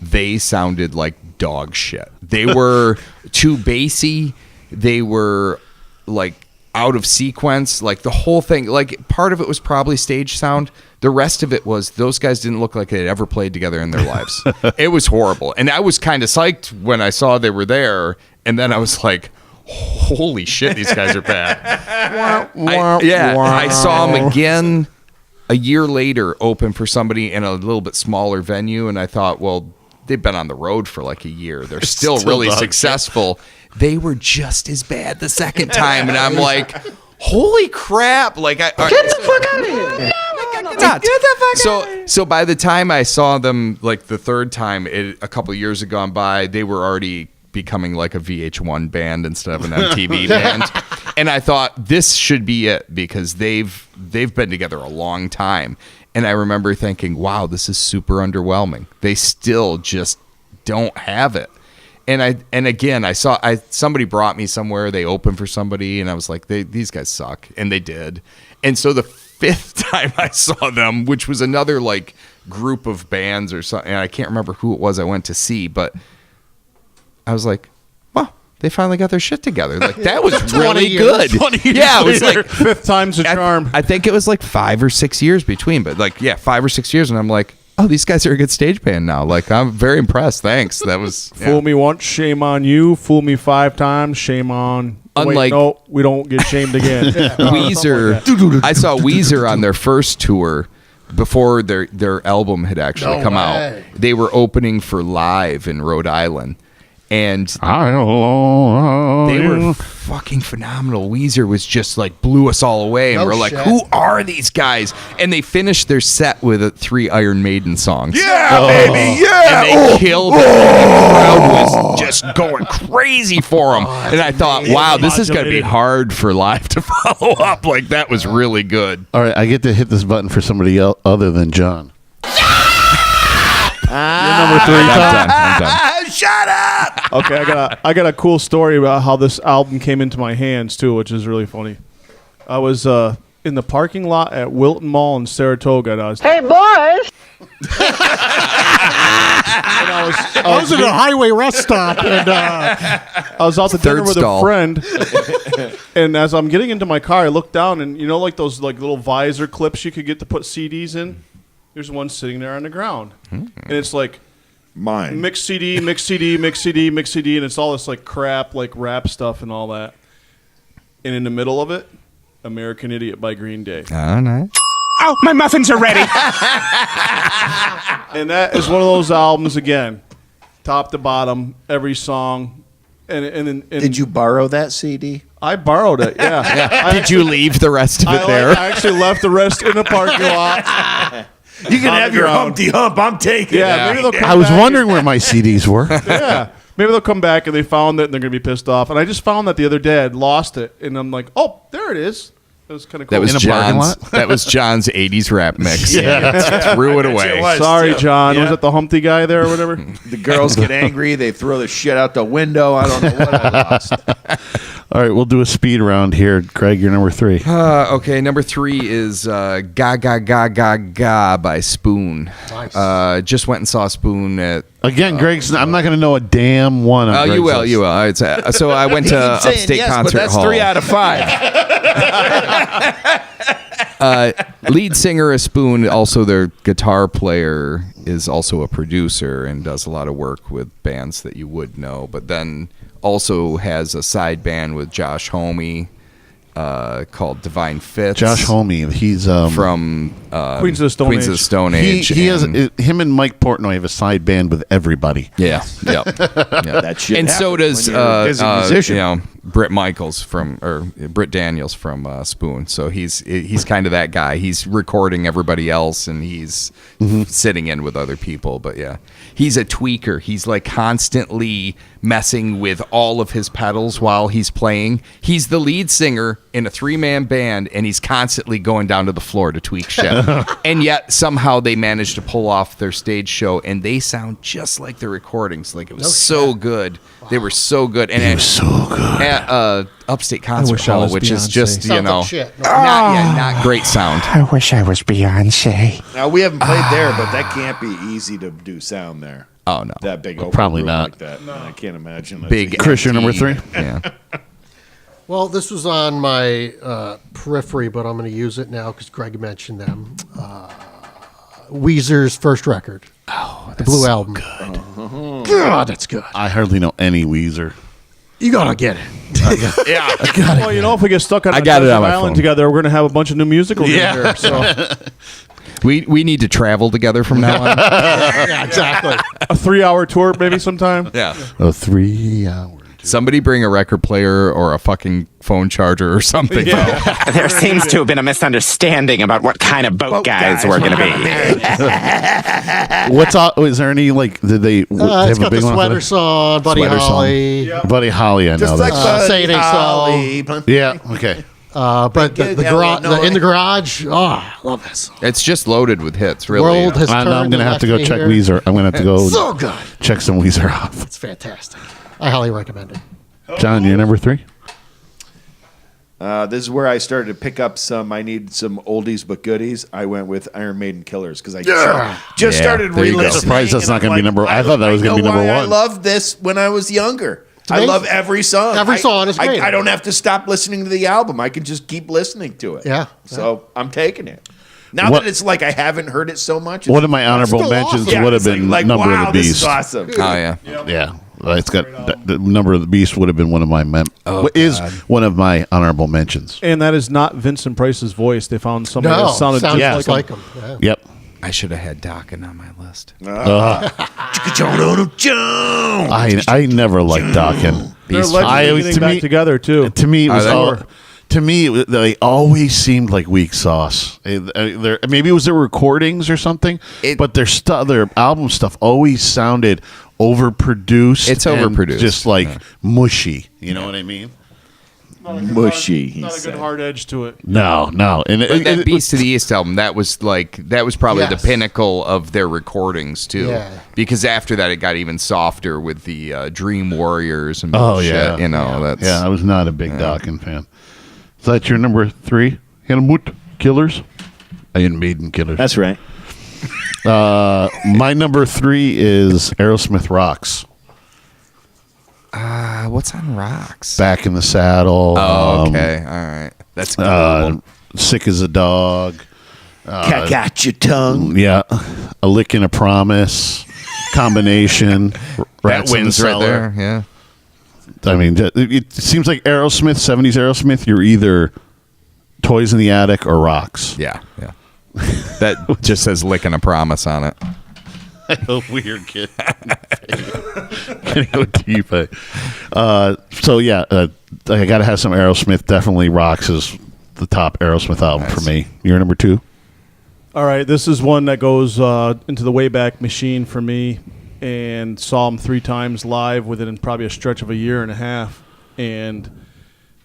They sounded like dog shit. They were too bassy. They were like out of sequence. Like the whole thing, like part of it was probably stage sound. The rest of it was those guys didn't look like they'd ever played together in their lives. It was horrible. And I was kind of psyched when I saw they were there. And then I was like, holy shit, these guys are bad. I saw them again a year later open for somebody in a little bit smaller venue. And I thought, well, they've been on the road for like a year. They're still really dog shit. successful. They were just as bad the second time. And I'm like, holy crap. Like, get the fuck out of here. Get the fuck out. So by the time I saw them like the third time, a couple of years had gone by, they were already becoming like a VH1 band instead of an MTV band. And I thought this should be it because they've been together a long time. And I remember thinking, wow, this is super underwhelming. They still just don't have it. And again, I saw somebody brought me somewhere. They opened for somebody, and I was like, these guys suck, and they did. And so the 5th time I saw them, which was another like group of bands or something, and I can't remember who it was I went to see, but I was like, wow, they finally got their shit together. Like that was really good. 20 years Yeah, it was later. like 5th time's a charm. I think it was like 5 or 6 years between, but like 5 or 6 years, and I'm like, oh, these guys are a good stage band now. Like, I'm very impressed. Thanks. That was Fool me once, shame on you. Fool me 5 times, shame on. Unlike- Wait, no, we don't get shamed again. Weezer. I saw Weezer on their first tour before their album had actually come out. They were opening for Live in Rhode Island. And they were fucking phenomenal. Weezer was just like blew us all away, and we're like, "Who are these guys?" And they finished their set with 3 Iron Maiden songs. Yeah, baby, yeah. And they killed it. And the crowd was just going crazy for them. And I thought, wow, this is going to be hard for Live to follow up. Like, that was really good. All right, I get to hit this button for somebody else other than John. You're number 3. I'm done. Shut up. Okay, I got a cool story about how this album came into my hands too, which is really funny. I was in the parking lot at Wilton Mall in Saratoga, and I was Hey, boys! I was at a highway rest stop, and I was out to dinner with a friend, and as I'm getting into my car, I look down, and you know, like those like little visor clips you could get to put CDs in. There's one sitting there on the ground, and it's like mine. Mix CD, mix CD, mix CD, mix CD, and it's all this like crap, like rap stuff and all that. And in the middle of it, American Idiot by Green Day. Oh, nice. Oh, my muffins are ready. And that is one of those albums again, top to bottom, every song. And Did you borrow that CD? I borrowed it. Yeah. Did you leave the rest of it there? I actually left the rest in the parking lot. You can have your Humpty Hump. I'm taking it. Maybe they'll come I was back wondering where my CDs were. Yeah. Maybe they'll come back and they found it and they're going to be pissed off. And I just found that the other day I'd lost it. And I'm like, oh, there it is. It was kind of cool. That was In a parking John's. lot? That was John's '80s rap mix. Yeah. Threw it away. Sorry, John. Was it the Humpty guy there or whatever? The girls get angry. They throw the shit out the window. I don't know what I lost. All right, we'll do a speed round here. Greg, you're number 3. Okay, number 3 is Ga Ga Ga Ga Ga by Spoon. Nice. Just went and saw Spoon at. Again, Greg's. I'm not going to know a damn one. Oh, you will. You will. It's, so I went to Upstate Concert but that's Hall. 3 out of 5. Lead singer of Spoon, also their guitar player, is also a producer and does a lot of work with bands that you would know. But then also has a side band with Josh Homme called Divine Fits. Josh Homme. He's from Queens of the Stone Queens of the Stone Age. He has him and Mike Portnoy have a side band with everybody. Yeah. Yep. That shit And so happens does when you're a busy musician. Britt Daniels from Spoon. So he's kind of that guy. He's recording everybody else and he's sitting in with other people. But yeah, he's a tweaker. He's like constantly messing with all of his pedals while he's playing. He's the lead singer in a 3-man band and he's constantly going down to the floor to tweak shit. And yet somehow they managed to pull off their stage show and they sound just like the recordings. Like it was so good. They were so good. And It was so good. at Upstate Concert wish I Hall, was which is Beyonce. just, Sounds like shit. No. not great sound. I wish I was Beyonce. Now, we haven't played there, but that can't be easy to do sound there. Oh, no. That big open Probably room not. like that. No. I can't imagine. That's Big easy. Chris, you're number 3. Yeah. Well, this was on my periphery, but I'm going to use it now because Greg mentioned them. Weezer's first record. Oh, the Blue Album. Good. God, that's good. I hardly know any Weezer. You got to get it. Yeah. Well, you know, if we get stuck on I a got it desert on my island phone. together, we're going to have a bunch of new music over here. So We need to travel together from now on. Yeah, exactly. a 3-hour tour maybe sometime. Yeah. A 3 hour. Somebody bring a record player or a fucking phone charger or something. There seems to have been a misunderstanding about what kind of boat guys we're going to be. What's all? Is there any like? Did they It's have a got big the one? Sweater Song, Buddy Sweater Song. Holly. Buddy Holly, I know Just like that. Say It Ain't So. Yeah. Okay. But the garage, in the garage, I love this song. It's just loaded with hits, really. World has I'm turned going to and have to go left me check here. Weezer. I'm going to have to go So good. check some Weezer off. It's fantastic. I highly recommend it. John, you're number 3. This is where I started to pick up some. I need some oldies but goodies. I went with Iron Maiden Killers because I just Yeah, started there you go. re-listening. Surprised that's and not gonna I'm be number- I thought that was gonna be know number why I 1. loved this when I was younger. I amazing. love every song. Every song is great. I don't have to stop listening to the album. I can just keep listening to it. Yeah. So I'm taking it. Now What- that it's like I haven't heard it so much. One of my honorable still mentions awesome. would have Yeah, it's been like, Number wow, of the this Beast. is awesome. Oh yeah. Yeah, it's got the Number of the Beast would have been one of my one of my honorable mentions. And that is not Vincent Price's voice. They found somebody No, that sounded sounds just just like like him. him. Yeah. Yep. I should have had Dokken on my list. I never liked Dokken. They're Beast allegedly getting back together too. To me, it was they? all. To me, they always seemed like weak sauce. Maybe it was their recordings or something, but their album stuff always sounded overproduced. It's and overproduced, just like mushy. You know what I mean? Mushy. Not a good hard edge to it. No, and But that Beast of the East album, that was probably Yes. the pinnacle of their recordings too. Yeah. Because after that, it got even softer with the Dream Warriors and Oh shit, yeah, you know. That's I was not a big Dokken fan. Is that your number 3? Helmut Killers? Iron Maiden Killers. That's right. My number 3 is Aerosmith Rocks. What's on Rocks? Back in the Saddle. Oh, okay, all right, that's a good one. Sick as a Dog. Got your tongue. Yeah, A Lick and a Promise. Combination. That Rats in the wins right Cellar. there. Yeah. I mean, it seems like Aerosmith, 70s Aerosmith, you're either Toys in the Attic or Rocks. Yeah. That just says "Licking a Promise" on it. A weird kid. Getting deep. So yeah, I got to have some Aerosmith. Definitely Rocks is the top Aerosmith album for me. You're number 2. All right, this is one that goes into the Wayback Machine for me, and saw him 3 times live within probably a stretch of a year and a half, and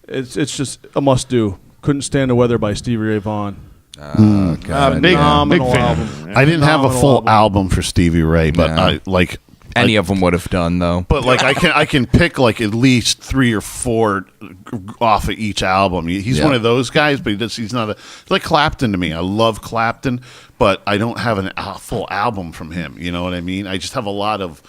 it's just a must do. Couldn't Stand the Weather by Stevie Ray Vaughan. God, big Phenomenal fan. album. I didn't have a Phenomenal full album for Stevie Ray, but No. I like Any of them would have done though. But like I can pick like at least 3 or 4 off of each album. He's one of those guys, but he's not he's like Clapton to me. I love Clapton, but I don't have a full album from him. You know what I mean? I just have a lot of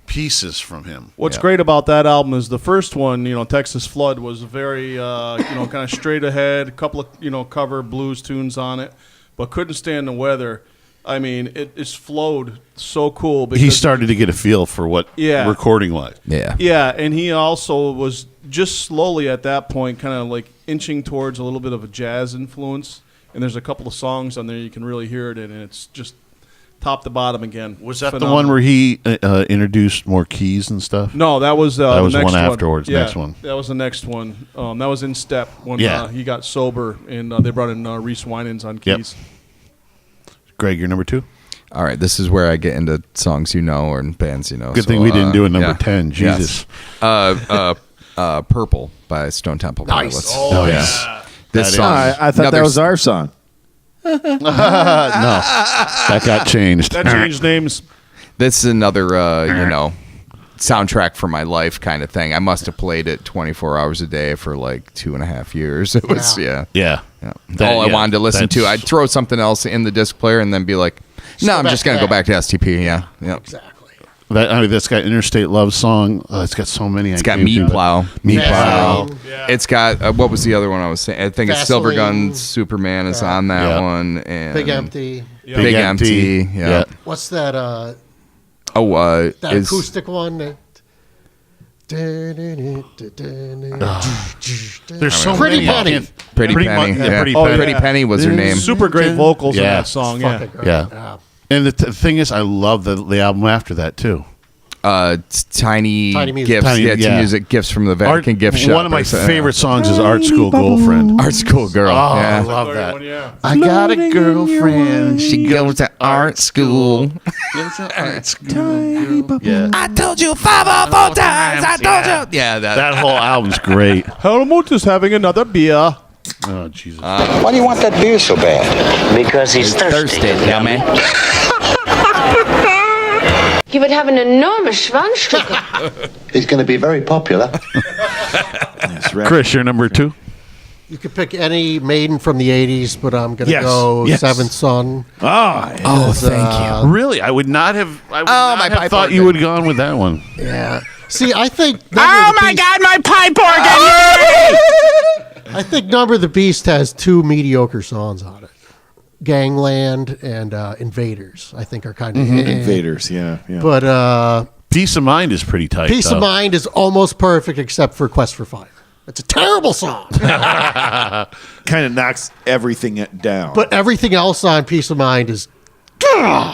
pieces from him. What's great about that album is the first one, Texas Flood, was very, kind of straight ahead, a couple of, cover blues tunes on it, but Couldn't Stand the Weather. I mean, it just flowed so cool. Because He started to get a feel for what recording was. Yeah. Yeah, and he also was just slowly at that point kind of like inching towards a little bit of a jazz influence, and there's a couple of songs on there you can really hear it in, and it's just top to bottom again. Was that the one where he introduced more keys and stuff? No, that was that was the next one afterwards. Yeah, Next one. That was the next one. That was In Step when he got sober, and they brought in Reese Winans on keys. Greg, you're number 2. All right, this is where I get into songs or bands Good thing we didn't do a number 10. Jesus. Yes. Purple by Stone Temple Pilots. Oh, yeah. This song. I thought that was our song. No, that got changed. That changed names. This is another, soundtrack for my life kind of thing. I must have played it 24 hours a day for like 2.5 years. It was, Yeah. all I wanted to listen to. I'd throw something else in the disc player and then be like, no, I'm just going to go back to STP. Yeah. Exactly. That's got Interstate Love Song. It's got so many. It's got Meat Plow. Meat Plow. Yeah. It's got, what was the other one I was saying? I think it's Silver Vaseline. Gun Superman is on that one. And Big Empty. Big Empty. Yeah. What's that? That acoustic one. There's so Pretty many. Penny. Pretty Penny. Yeah. Pretty Penny was her name. Super great vocals in that song. Fucking Yeah. great. Yeah. And the thing is, I love the album after that too. Tiny Music. gifts, Tiny- to music gifts from the Vatican gift shop. One of my or something. favorite songs is Art School Girlfriend. Art School Girl. Oh, yeah. I love that. I got a girlfriend. She goes to art school. Yeah. I told you 5 or 4 times. I told you. Yeah, That whole album's great. Helmut is having another beer. Oh Jesus. Why do you want that beer so bad? Because he's thirsty. dummy. You would have an enormous Schwanzstücke. He's going to be very popular. Chris, you're number 2. You could pick any Maiden from the 80s, but I'm going to Yes. go Yes. Seventh Son. Oh, thank you. Really? I would not have. I would not my have pipe thought organ. you would have gone with that one. Yeah. See, I think. Oh my God, my pipe organ! I think Number of the Beast has 2 mediocre songs on it. Gangland and Invaders, I think, are kind of Invaders, yeah. But Peace of Mind is pretty tight. Peace though. of Mind is almost perfect except for Quest for Fire. It's a terrible song. Kind of knocks everything down. But everything else on Peace of Mind is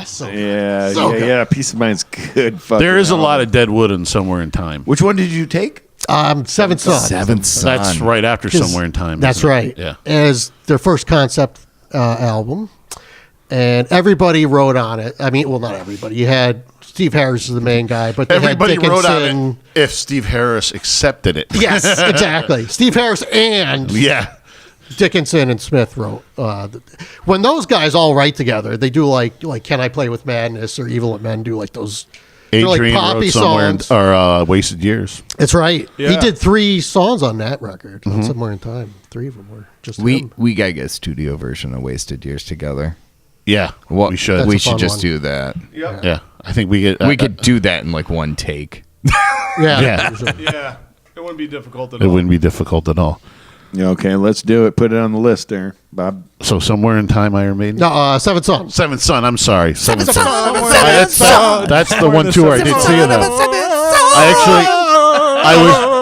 so good. Peace of Mind's good. There is a lot of dead wood in Somewhere in Time. Which one did you take? Seventh Son. Seventh Son. That's right after Somewhere in Time. That's isn't it? right. Yeah. As their first concept album. And everybody wrote on it. I mean, well, not everybody. You had Steve Harris as the main guy, but they Everybody had wrote on Dickinson. it if Steve Harris accepted it. Yes, exactly. Steve Harris and Dickinson and Smith wrote. When those guys all write together, they do like Can I Play with Madness or Evil at Men do like those. They're Adrian like poppy wrote Somewhere songs. or Wasted Years. That's right. Yeah. He did 3 songs on that record. On Somewhere in Time. 3 of them were just him. We gotta get a studio version of Wasted Years together. Yeah, Well, we should. That's We a should fun just one. do that. Yeah, I think we get. We could do that in like one take. Yeah. Yeah, it wouldn't be difficult at It all. wouldn't be difficult at all. Yeah, okay, let's do it. Put it on the list there, Bob. So Somewhere in Time, Iron Maiden. No, Seventh Son. Seventh Son. I'm sorry. Seventh Son. Seventh Son. That's the one tour I did see of them.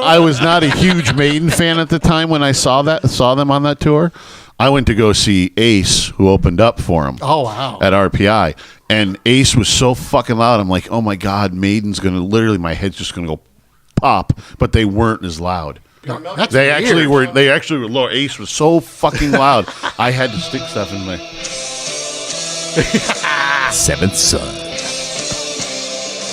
I was not a huge Maiden fan at the time when I saw them on that tour. I went to go see Ace, who opened up for them. Oh, wow. At RPI, and Ace was so fucking loud. I'm like, oh my god, Maiden's gonna literally, my head's just gonna go pop. But they weren't as loud. That's They weird. actually were. They actually were low. Ace was so fucking loud. I had to stick stuff in my. Seventh Son.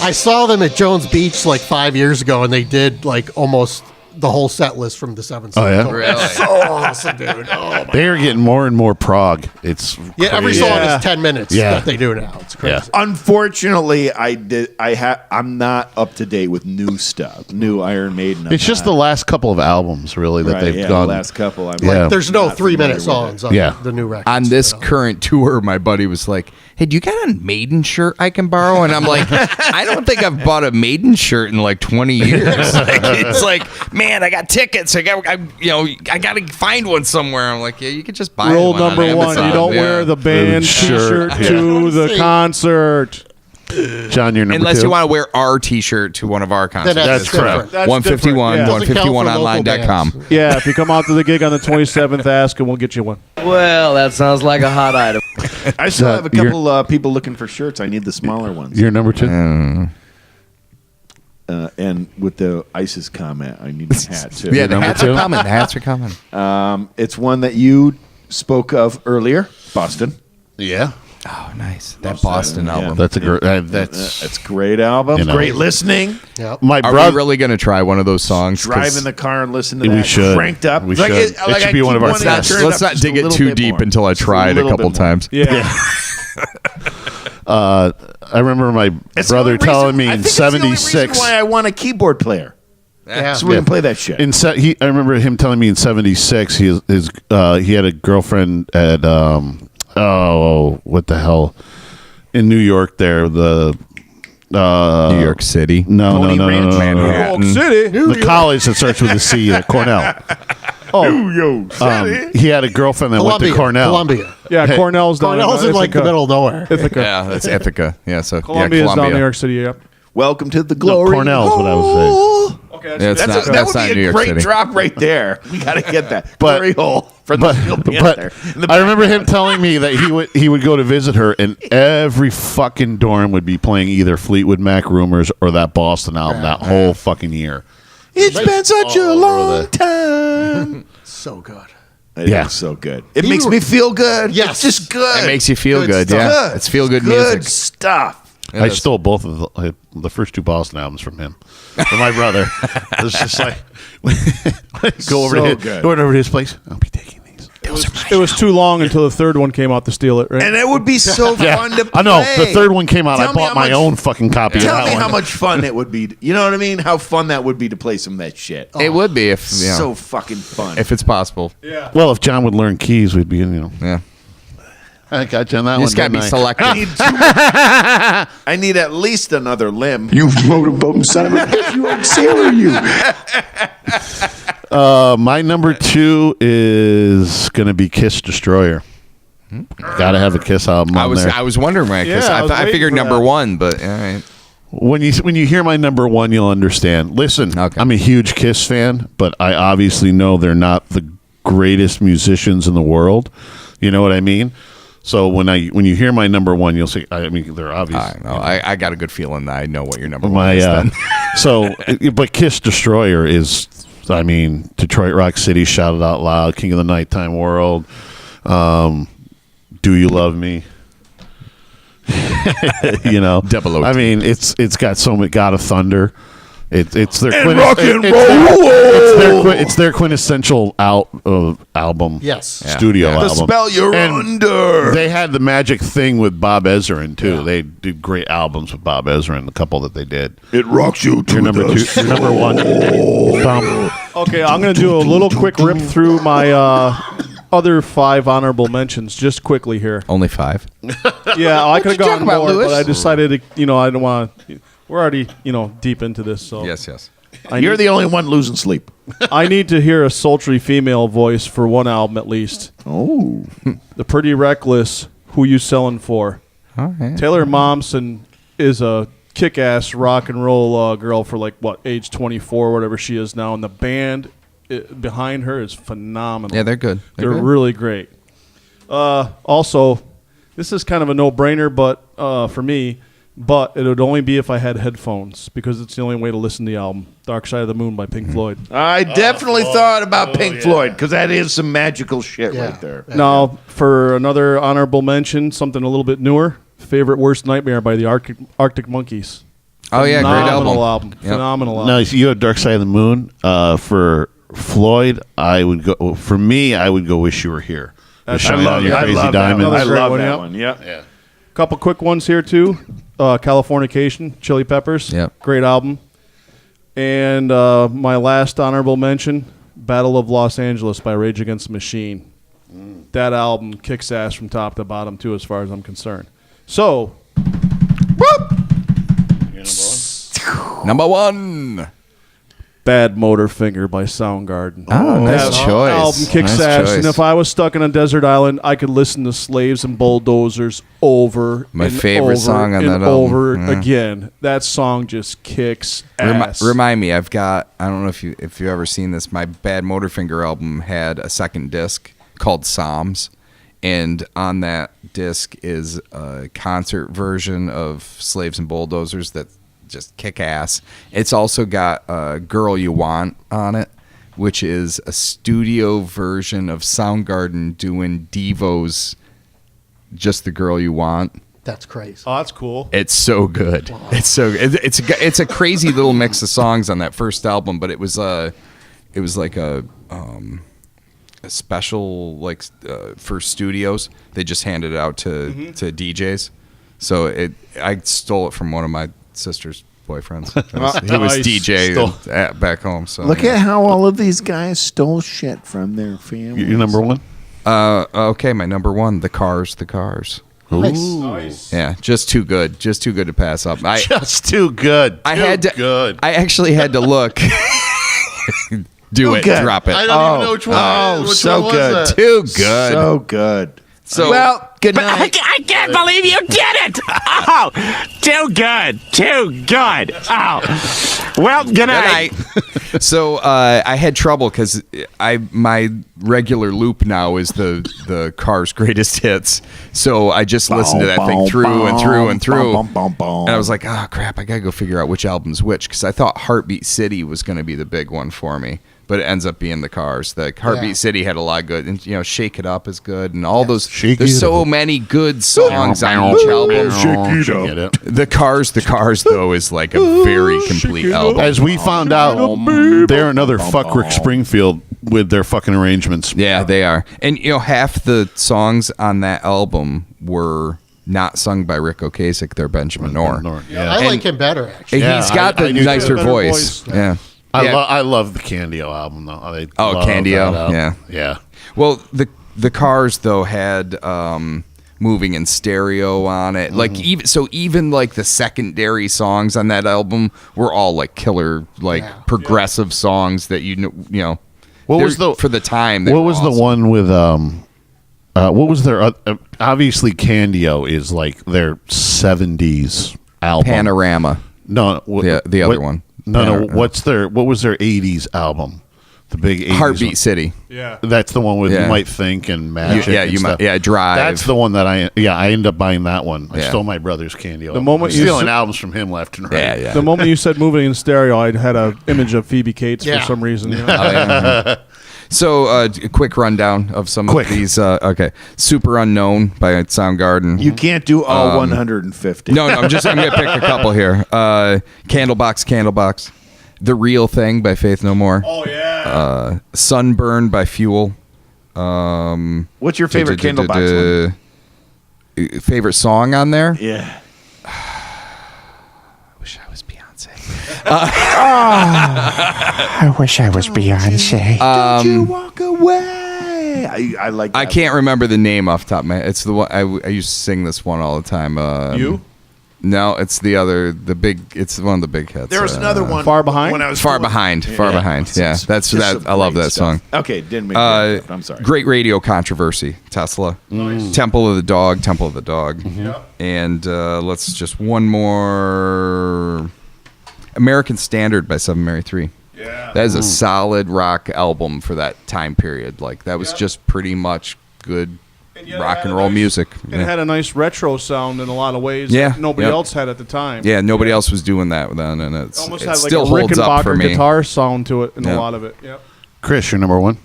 I saw them at Jones Beach like 5 years ago, and they did like almost the whole set list from the Seventh Son. Oh, yeah? tour. Really? It's so awesome, dude. Oh, my. They are getting more and more prog. It's Yeah, every crazy. song Yeah. is 10 minutes Yeah. that they do now. It's crazy. Yeah. Unfortunately, I'm not up to date with new stuff, new Iron Maiden. I'm It's just not. the last couple of albums, really, that Right, they've yeah, gone. the last couple. I'm Yeah. There's no not 3-minute familiar with songs on Yeah. the new record. On this current tour, my buddy was like, "Hey, do you got a Maiden shirt I can borrow?" And I'm like, "I don't think I've bought a Maiden shirt in like 20 years." Like, it's like, man, I got tickets. I got to find one somewhere. I'm like, yeah, you could just buy Rule one on number 1: Amazon. you don't Yeah. wear the band Shirt, T-shirt yeah. to the concert. John, you're number Unless 2. you want to wear our T-shirt to one of our concerts. that's correct. That's 151, different, yeah. 151online.com. Yeah, if you come out to the gig on the 27th, ask and we'll get you one. Well, that sounds like a hot item. I still have a you're- couple people looking for shirts. I need the smaller ones. You're number 2. And with the ISIS comment, I need a hat too. Yeah, the number hats 2? are coming. The hats are coming. It's one that you spoke of earlier, Boston. Yeah, Oh, nice. That Boston album. that's a great. That's Great album. You know. Great listening. Yep. my Are brother. we really going to try one of those songs? 'Cause Drive in the car and listen to We that. should. Cranked up. We Like should. It should I be one keep of our wanting to tests. turn it Let's up not just dig a it little too bit deep more. until I Just try it a little couple bit more. times. Yeah. I remember my It's the brother only telling reason- me I in think it's the only reason '76. why I want a keyboard player. Yeah. So we can play that shit. I remember him telling me in '76 he had a girlfriend at what the hell in New York there the New York City. no Pony Ranch? Manhattan. City. the college that starts with a C at Cornell. New York City. He had a girlfriend that went to Cornell. Columbia. Yeah, Hey, Cornell's down Cornell's in like the Ithaca. middle of nowhere. Ithaca. Yeah, that's Ithaca. Yeah, so Columbia's yeah, down New York City, yep. Welcome to the No, glory. Cornell is what I was saying. Okay, Yeah, it's not, That that's would not be New a York great City. drop right there. We got to get that. But- Glory hole for the Steel Panther. In the I remember him telling me that he would go to visit her, and every fucking dorm would be playing either Fleetwood Mac Rumors or that Boston album that whole fucking year. It's been such a all long over time. So good. It Yeah. is so good. It makes me feel good. Yes. It's just good. It makes you feel good, stuff. yeah. It's feel good Good music. stuff. I stole both of the first 2 Boston albums from him, from my brother. It was just like go over So to his, good. go over to his place. I'll be taking these. It was too long until the third one came out to steal it, right? And it would be so fun to play. I know the third one came out. Tell I me bought how my much- own fucking copy. Tell of me that how one. much fun it would be. You know what I mean? How fun that would be to play some of that shit. It would be if you know, So fucking fun. if it's possible. Yeah. Well, if John would learn keys, we'd be Yeah. I got you on that You one. just gotta be didn't I? selective. I need at least another limb. You motorboating son of a bitch. You old sailor, you. My number 2 is gonna be Kiss Destroyer. Gotta have a Kiss album on there. I was wondering when Kiss. Yeah, I was I waiting figured for number that. one, but all right. When you hear my number one, you'll understand. Listen, I'm a huge Kiss fan, but I obviously know they're not the greatest musicians in the world. You know what I mean? So when you hear my number one, you'll say, I mean, they're obvious. I got a good feeling that I know what your number one is. But Kiss Destroyer is, I mean, Detroit Rock City, Shout It Out Loud, King of the Nighttime World, Do You Love Me? You know, I mean, it's got so much. God of Thunder. It's their rock and roll. It's their quintessential album. Yes. Studio The album. spell you're under. They had the magic thing with Bob Ezrin too. They did great albums with Bob Ezrin. The couple that they did. It rocks you to You're number the two. You're number one. Okay, I'm going to do a little quick rip through my other 5 honorable mentions just quickly here. Only 5. Yeah, I could have you gone talking about, more, Lewis? but I decided to, I don't want to. We're already, deep into this. So Yes. You're the only one losing sleep. I need to hear a sultry female voice for one album at least. Oh. The Pretty Reckless, Who You Selling For? All right. Taylor Momsen is a kick-ass rock and roll girl for age 24, whatever she is now, and the band behind her is phenomenal. Yeah, they're good. They're good. really great. Also, this is kind of a no-brainer, but for me, but it would only be if I had headphones because it's the only way to listen to the album, Dark Side of the Moon by Pink Floyd. I definitely thought about Pink Floyd because that is some magical shit right there. Now, for another honorable mention, something a little bit newer, Favorite Worst Nightmare by the Arctic Monkeys. Oh, yeah, great Phenomenal album. Yep. Phenomenal album. No, you had Dark Side of the Moon. For Floyd, I would go. For me, I would go Wish You Were Here. Shine On Your Crazy Diamonds. I love that Yep. one. Yeah. Couple quick ones here too. Californication, Chili Peppers. Yep. Great album. And my last honorable mention, Battle of Los Angeles by Rage Against the Machine. That album kicks ass from top to bottom too, as far as I'm concerned. So, Number 1. Bad Motorfinger by Soundgarden. Oh, nice That choice. album kicks Nice ass. choice. And if I was stuck on a desert island, I could listen to Slaves and Bulldozers over My and favorite over song on and that album. over Yeah. again. That song just kicks ass. Remind me, I don't know if you've ever seen this. My Bad Motorfinger album had a second disc called Psalms, and on that disc is a concert version of Slaves and Bulldozers that just kick ass. It's also got Girl You Want on it, which is a studio version of Soundgarden doing Devo's Just the Girl You Want. That's crazy. Oh, that's cool. It's so good. Wow. It's a crazy little mix of songs on that first album, but it was like a special for studios. They just handed it out to DJs. So I stole it from one of my sister's boyfriends. He was DJ back home. So Look at how all of these guys stole shit from their family. Your number 1? Okay, my number 1, The Cars. Nice. Yeah, just too good to pass up. Just too good. I actually had to look. Drop it. I don't even know which one. Oh, which so one good. was that? Too good. So good. So well, good night. I can't believe you did it! Oh, too good. Oh, well, good night. So I had trouble because my regular loop now is the Cars' greatest hits. So I just listened to that thing through and through and through. And I was like, oh, crap, I got to go figure out which album's which because I thought Heartbeat City was going to be the big one for me. But it ends up being the Cars. The Heartbeat City had a lot of good, and Shake It Up is good, and all those. There's so many good songs on each album. Shake it up. The Cars though is like a very complete album. As we found out, they're another fuck Rick Springfield with their fucking arrangements. Yeah, they are, and half the songs on that album were not sung by Rick Ocasek. They're Benjamin Orr. Yeah. I like him better, actually. He's got the nicer voice. Yeah. I love the Candio album though. Candio, yeah. Well, the Cars though had Moving in Stereo on it. Like even like the secondary songs on that album were all like killer, progressive songs that you know. What was the for the time? What was the one with what was their obviously Candio is like their 70s album. Panorama. No, the other one. No, what was their 80s album? The big 80s Heartbeat one. City. Yeah. That's the one with You Might Think and Magic. Drive. That's the one that I ended up buying that one. I stole my brother's Candio. The moment I'm you stealing s- albums from him left and right. Yeah. The moment you said moving in stereo, I had an image of Phoebe Cates for some reason. You know? So, a quick rundown of some of these. Okay, Super Unknown by Soundgarden. You can't do all 150. No, I'm going to pick a couple here. Candlebox. The Real Thing by Faith No More. Oh yeah. Sunburn by Fuel. What's your favorite Candlebox one? Favorite song on there? Yeah. Wish I was Beyonce. I wish I was Beyonce. Don't you walk away. I like that. I can't remember the name off the top of my head. It's the one I used to sing this one all the time. No, it's it's one of the big hits. There was another one. Far Behind? When I was Far doing- Behind. Yeah. Far Behind. Yeah, that's Just that. some I love great that stuff. song. Okay, didn't make it. I'm sorry. Great radio controversy. Tesla. Temple of the Dog. And let's just one more. American Standard by Seven Mary 3. Yeah. That is a solid rock album for that time period. Like that was just pretty much good rock and roll music. It had a nice retro sound in a lot of ways Yeah, that nobody yep. else had at the time. Yeah, nobody else was doing that then, and it Almost had like still a holds up for Rickenbacker me. guitar sound to it in Yeah. a lot of it. Yep. Chris, your number one.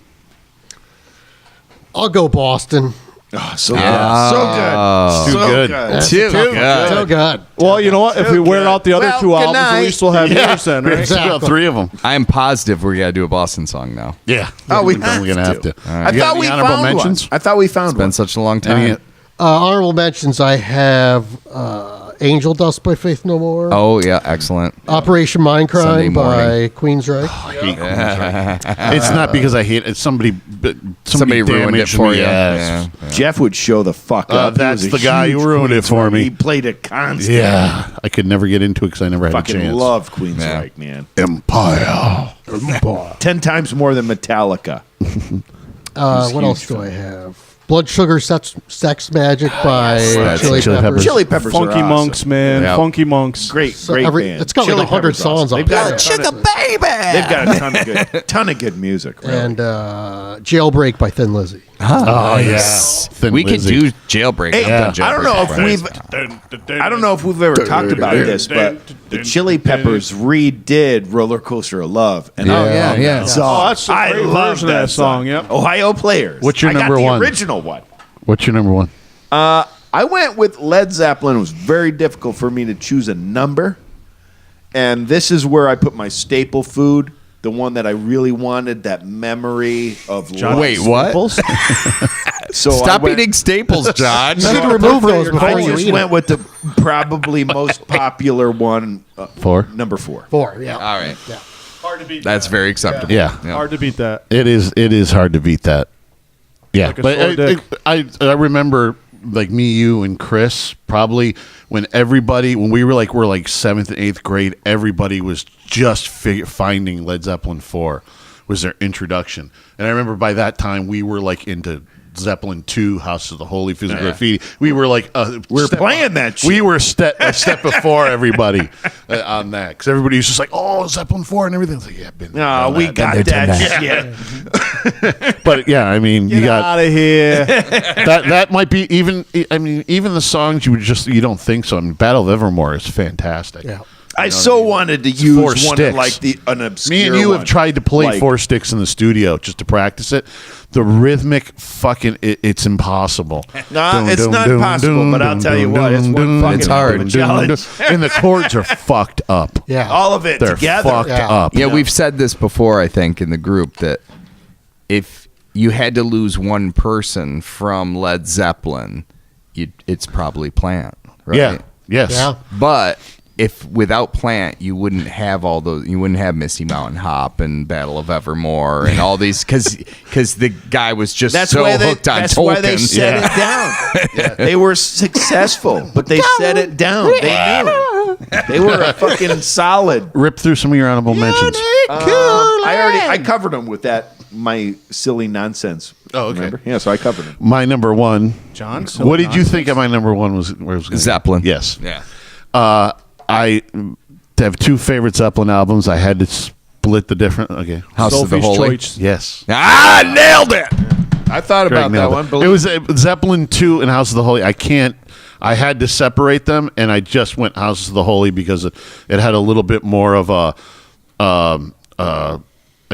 I'll go Boston. Oh, so good. So good. Too good. So good. Well, you know what? If we wear out the other two albums, at least we'll have yours then, right? Exactly. Three of them. I am positive we got to do a Boston song now. Yeah. Oh, we're gonna have to. I You got thought any we honorable found mentions? one. I thought we found It's been one. such a long time. Honorable mentions, I have Angel Dust by Faith No More. Oh yeah, excellent. Operation Sunday Mindcrime by morning. Queensryche. It's not because I hate it. Somebody ruined it damaged for me. you. Yes. Yeah. Jeff would show the fuck up. He That's was a the guy who huge ruined it for Queensryche. me. He played it constantly. Yeah. I could never get into it because I never had a Fucking chance. love Queensryche, man. Empire. 10 times more than Metallica. What else do I have? Blood Sugar Sex Magic by That's Chili Chili Peppers. Chili Peppers Funky are awesome. Monks, man. Yep. Funky Monks. Great So band. it's got like Chili 100 Peppers songs awesome. on They've got it. a ton of- They've got a ton of good music. Really. And Jailbreak by Thin Lizzy. Oh, yeah. Thin We could Lizzy. do Jailbreak. Hey, I've done I don't know if Jailbreak. I don't know if we've ever talked about this, but the Chili Peppers redid "Roller Coaster of Love," and Oh, yeah. Oh, that's a I great love version of that song. Yep. Ohio Players. What's your I got number the one? Original one. What's your number one? I went with Led Zeppelin. It was very difficult for me to choose a number, and this is where I put my staple food. The one that I really wanted, that memory of life. Wait, what? So Stop I went, eating staples, John. You need to remove those I before you just eat went it. with the probably most popular one. Four. Number 4. 4, yeah. All right. Hard to beat. That's that. very acceptable. Yeah. Hard to beat that. It is hard to beat that. Yeah. Like a But sore dick. I remember like me, you, and Chris, probably when we were like 7th and 8th grade, everybody was just finding Led Zeppelin 4 was their introduction. And I remember by that time we were like into Zeppelin 2, House of the Holy, Physical Graffiti. We were like We're playing that shit. We were a step before everybody on that because everybody was just like, "Oh, Zeppelin 4" and everything. I was like, "Yeah, been No, we got that shit. But yeah, I mean, you Get got out of here. that might be even. I mean, even the songs you don't think so. I mean, Battle of Evermore is fantastic. Yeah. I so wanted to use 4 one sticks. like an obscure Me and you one. have tried to play Like, 4 sticks in the studio just to practice it. The rhythmic it's impossible. Nah, it's not impossible, but I'll tell you what, it's one fucking It's hard. hell of a challenge. And the chords are fucked up. Yeah. All of it They're together. fucked Yeah. up. Yeah, we've said this before, I think, in the group that if you had to lose one person from Led Zeppelin, it's probably Plant, right? Yeah. Yes. Yeah. But if without Plant, you wouldn't have all those. You wouldn't have Misty Mountain Hop and Battle of Evermore and all these because the guy was just so hooked on That's Tolkien. why they set it down. They were successful, but they set it down. They knew. They were a fucking solid. Rip through some of your honorable mentions. I covered them with that my silly nonsense. Oh, okay. Remember? Yeah, so I covered it. My number one. John, What did you think of my number one was? Where it was gonna Zeppelin. Go? Yes. Yeah. I have two favorite Zeppelin albums. I had to split the different. Okay. House of the Sophie's Holy. Choice. Yes. Nailed it. I thought about that one. It was Zeppelin 2 and House of the Holy. I had to separate them, and I just went House of the Holy because it had a little bit more of a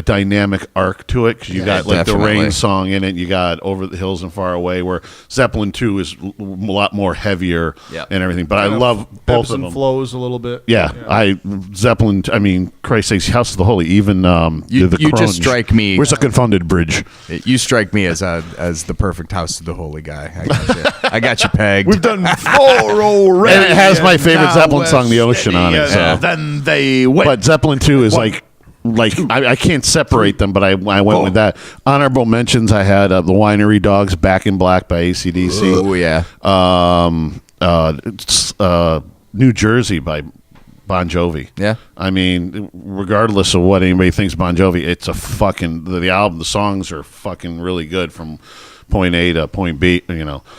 dynamic arc to it, because you got like definitely. the Rain song in it, you got Over the Hills and Far Away, where Zeppelin 2 is a lot more heavier and everything. But I love both Ebbs of and them. flows a little bit. Zeppelin. I mean, Christ sakes, House of the Holy. Even You the just Crunch. strike me. Where's the confounded bridge? You strike me as the perfect House of the Holy guy. I got you. I got you pegged. We've done 4 already. And it has my favorite Now Zeppelin we're song, The Ocean, on it. steady, So. Then they went. But Zeppelin 2 is I can't separate them, but I went with that. Honorable mentions, I had the Winery Dogs, Back in Black by AC/DC. Oh, yeah. New Jersey by Bon Jovi. Yeah. I mean, regardless of what anybody thinks Bon Jovi, it's a fucking, the album, the songs are fucking really good from point A to point B,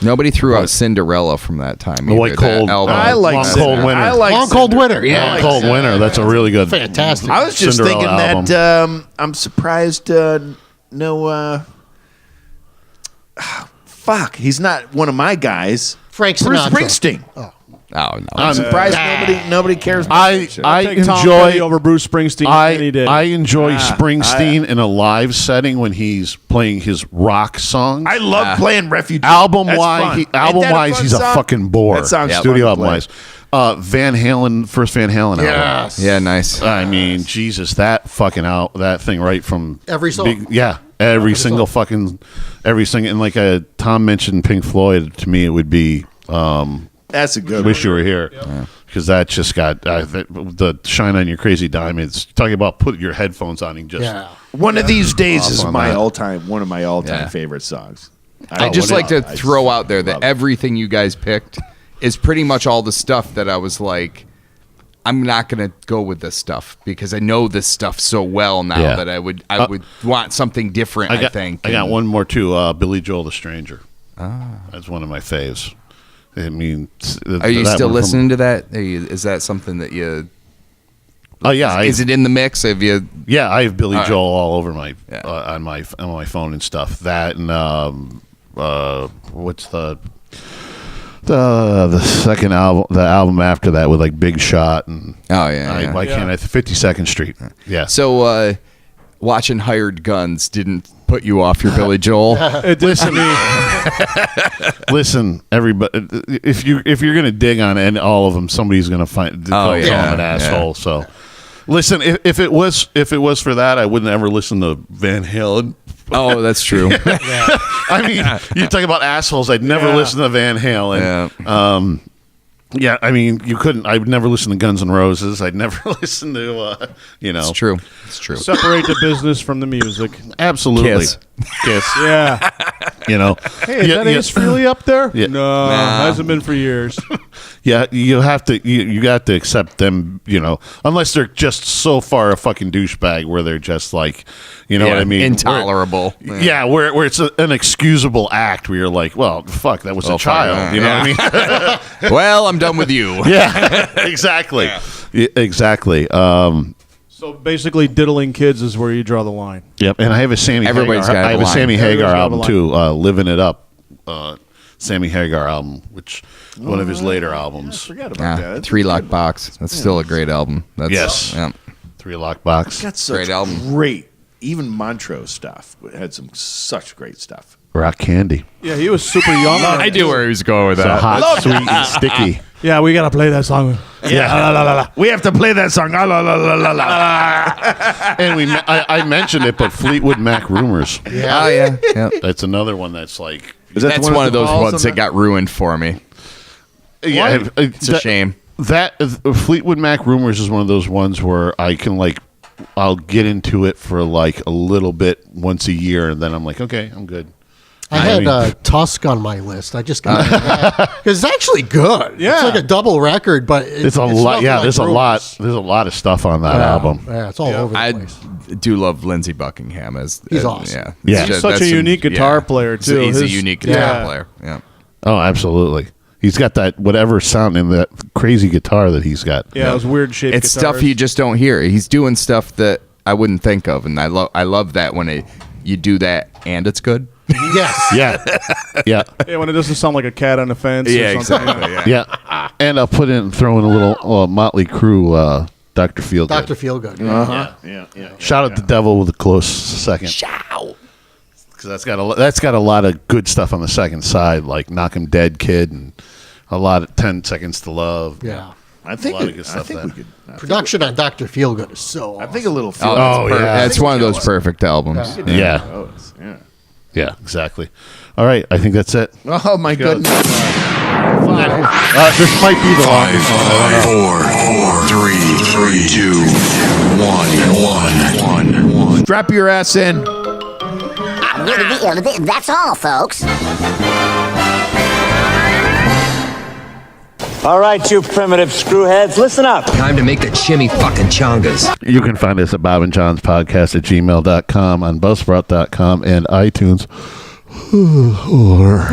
Nobody threw out Cinderella from that time. The either. White That Cold. album. I like Long Cinder. Cold Winter. I like Long Cinder. Cold Winter. Yeah. Long Cold Winter. That's a really good. Fantastic. I was just Cinderella thinking album. that I'm surprised no fuck, he's not one of my guys. Frank Bruce Sinatra. Springsteen. Oh, no. I'm surprised nobody cares about I that shit. Take Tom enjoy Petty over Bruce Springsteen any day. I enjoy Springsteen in a live setting when he's playing his rock songs. I love playing Refugee. Album That's wise, fun. he, Ain't that album wise, fun he's song? a fucking bore. That sounds Studio fun to album play. wise. Van Halen, first Van Halen album. Yes. Yeah, nice. I mean, Jesus, that fucking that thing right from Every song. every single fucking, and like Tom mentioned Pink Floyd. To me, it would be That's a good Wish one. You Were Here, because that just got the Shine on Your Crazy Diamonds. Talking about put your headphones on and just One of these days off is on my that. one of my all-time Yeah. favorite songs. I just like to throw out there that everything you guys picked is pretty much all the stuff that I was like, I'm not going to go with this stuff because I know this stuff so well now Yeah. that I would want something different, I think. I got one more too. Billy Joel, The Stranger. That's one of my faves. I mean, Are you still listening to that? Is that something that you? Oh yeah, is it in the mix? Have you? Yeah, I have Billy All right. Joel all over my on my phone and stuff. That and what's the second album? The album after that with like Big Shot and why can't I? 52nd Street. Yeah. So watching Hired Guns didn't put you off your Billy Joel? It did to me. Listen, everybody. If you're gonna dig on all of them, somebody's gonna call him an asshole. So, listen. If it was for that, I wouldn't ever listen to Van Halen. Oh, that's true. I mean, you talk about assholes. I'd never listen to Van Halen. Yeah, I mean, you couldn't. I'd never listen to Guns N' Roses. I'd never listen to, It's true. It's true. Separate the business from the music. Absolutely. Kiss. Yeah. Hey, is that Ace Frehley up there? Yeah. No, hasn't been for years. Yeah, you have to. You got to accept them. Unless they're just so far a fucking douchebag where they're just like, what I mean, intolerable. Where it's an excusable act where you're like, well, fuck, that was a child. You know what I mean? Well, I'm done with you. Yeah, exactly. Yeah, exactly. So basically, diddling kids is where you draw the line. Yep, and I have a Sammy. Everybody's Hagar. got I have a a line. Sammy Hagar Everybody's got a album line. too. "Living It Up," Sammy Hagar album, which one of his later albums. Forget about that. Three Lock Box. That's still a great album. That's, Yes. Yeah. 3 Lock Box. Got such Great album. great. Even Montrose stuff had some such great stuff. Rock Candy. Yeah, he was super young. I knew where he was going with So that. hot, sweet, and sticky. Yeah, we gotta play that song. Yeah, we have to play that song. La, la, la, la, la. And I mentioned it, but Fleetwood Mac Rumors. Yeah. Oh, yeah. Yep. That's another one that's like. That's one of those ones that got ruined for me. Yeah, It's a shame. That Fleetwood Mac Rumors is one of those ones where I can I'll get into it for like a little bit once a year, and then I'm like, okay, I'm good. I had Tusk on my list. I just got because it's actually good. Yeah. It's like a double record, but It's a lot. Yeah, there's a lot. There's a lot of stuff on that album. Yeah, it's all over the place. I do love Lindsey Buckingham as He's awesome. Yeah. He's such a unique guitar player too. He's a His- unique guitar player. Yeah. Oh, absolutely. He's got that whatever sound in that crazy guitar that he's got. Yeah, those weird shaped It's guitars. stuff you just don't hear. He's doing stuff that I wouldn't think of, and I love that when you do that and it's good. Yes. Yeah. Yeah. Yeah, when it doesn't sound like a cat on a fence. Yeah, or something. exactly. Yeah. Yeah. And I'll throw in a little Motley Crue, Dr. Feelgood. Dr. Feelgood. Yeah. Shout out the devil with a close second. Shout. Because that's got a lot of good stuff on the second side, like Knock 'Em Dead Kid and a lot of 10 Seconds to Love. Yeah. I think a lot of good stuff there. we could. Production on Dr. Feelgood is so I think a little. Oh, yeah. It's one of those perfect albums. Yeah. Yeah. Yeah, exactly. All right, I think that's it. Oh my goodness. This might be the longest one. I don't know. 4, 3, 2, 1. Strap your ass in. That's all, folks. All right, you primitive screwheads, listen up. Time to make the chimmy fucking chongas. You can find us at bobandjohnspodcast at gmail.com, on buzzsprout.com, and iTunes. Or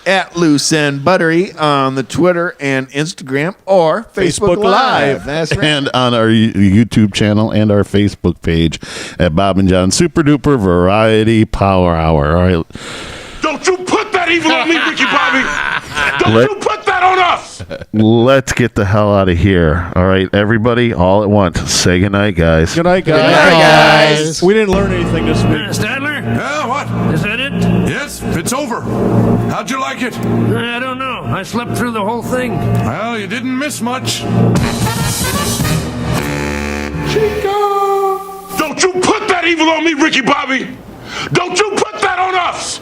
At Loose and Buttery on the Twitter and Instagram or Facebook Live. That's right. and on our YouTube channel and our Facebook page at Bob and John Super Duper Variety Power Hour. All right. Don't you put that evil on me, Ricky Bobby! Don't you put that on us! Let's get the hell out of here. All right, everybody, all at once. Say goodnight, guys. Good night, guys. Good night, guys. We didn't learn anything this week. Stadler? Yeah, what? Is that it? Yes, it's over. How'd you like it? I don't know. I slept through the whole thing. Well, you didn't miss much. Don't you put that evil on me, Ricky Bobby! Don't you put that on us!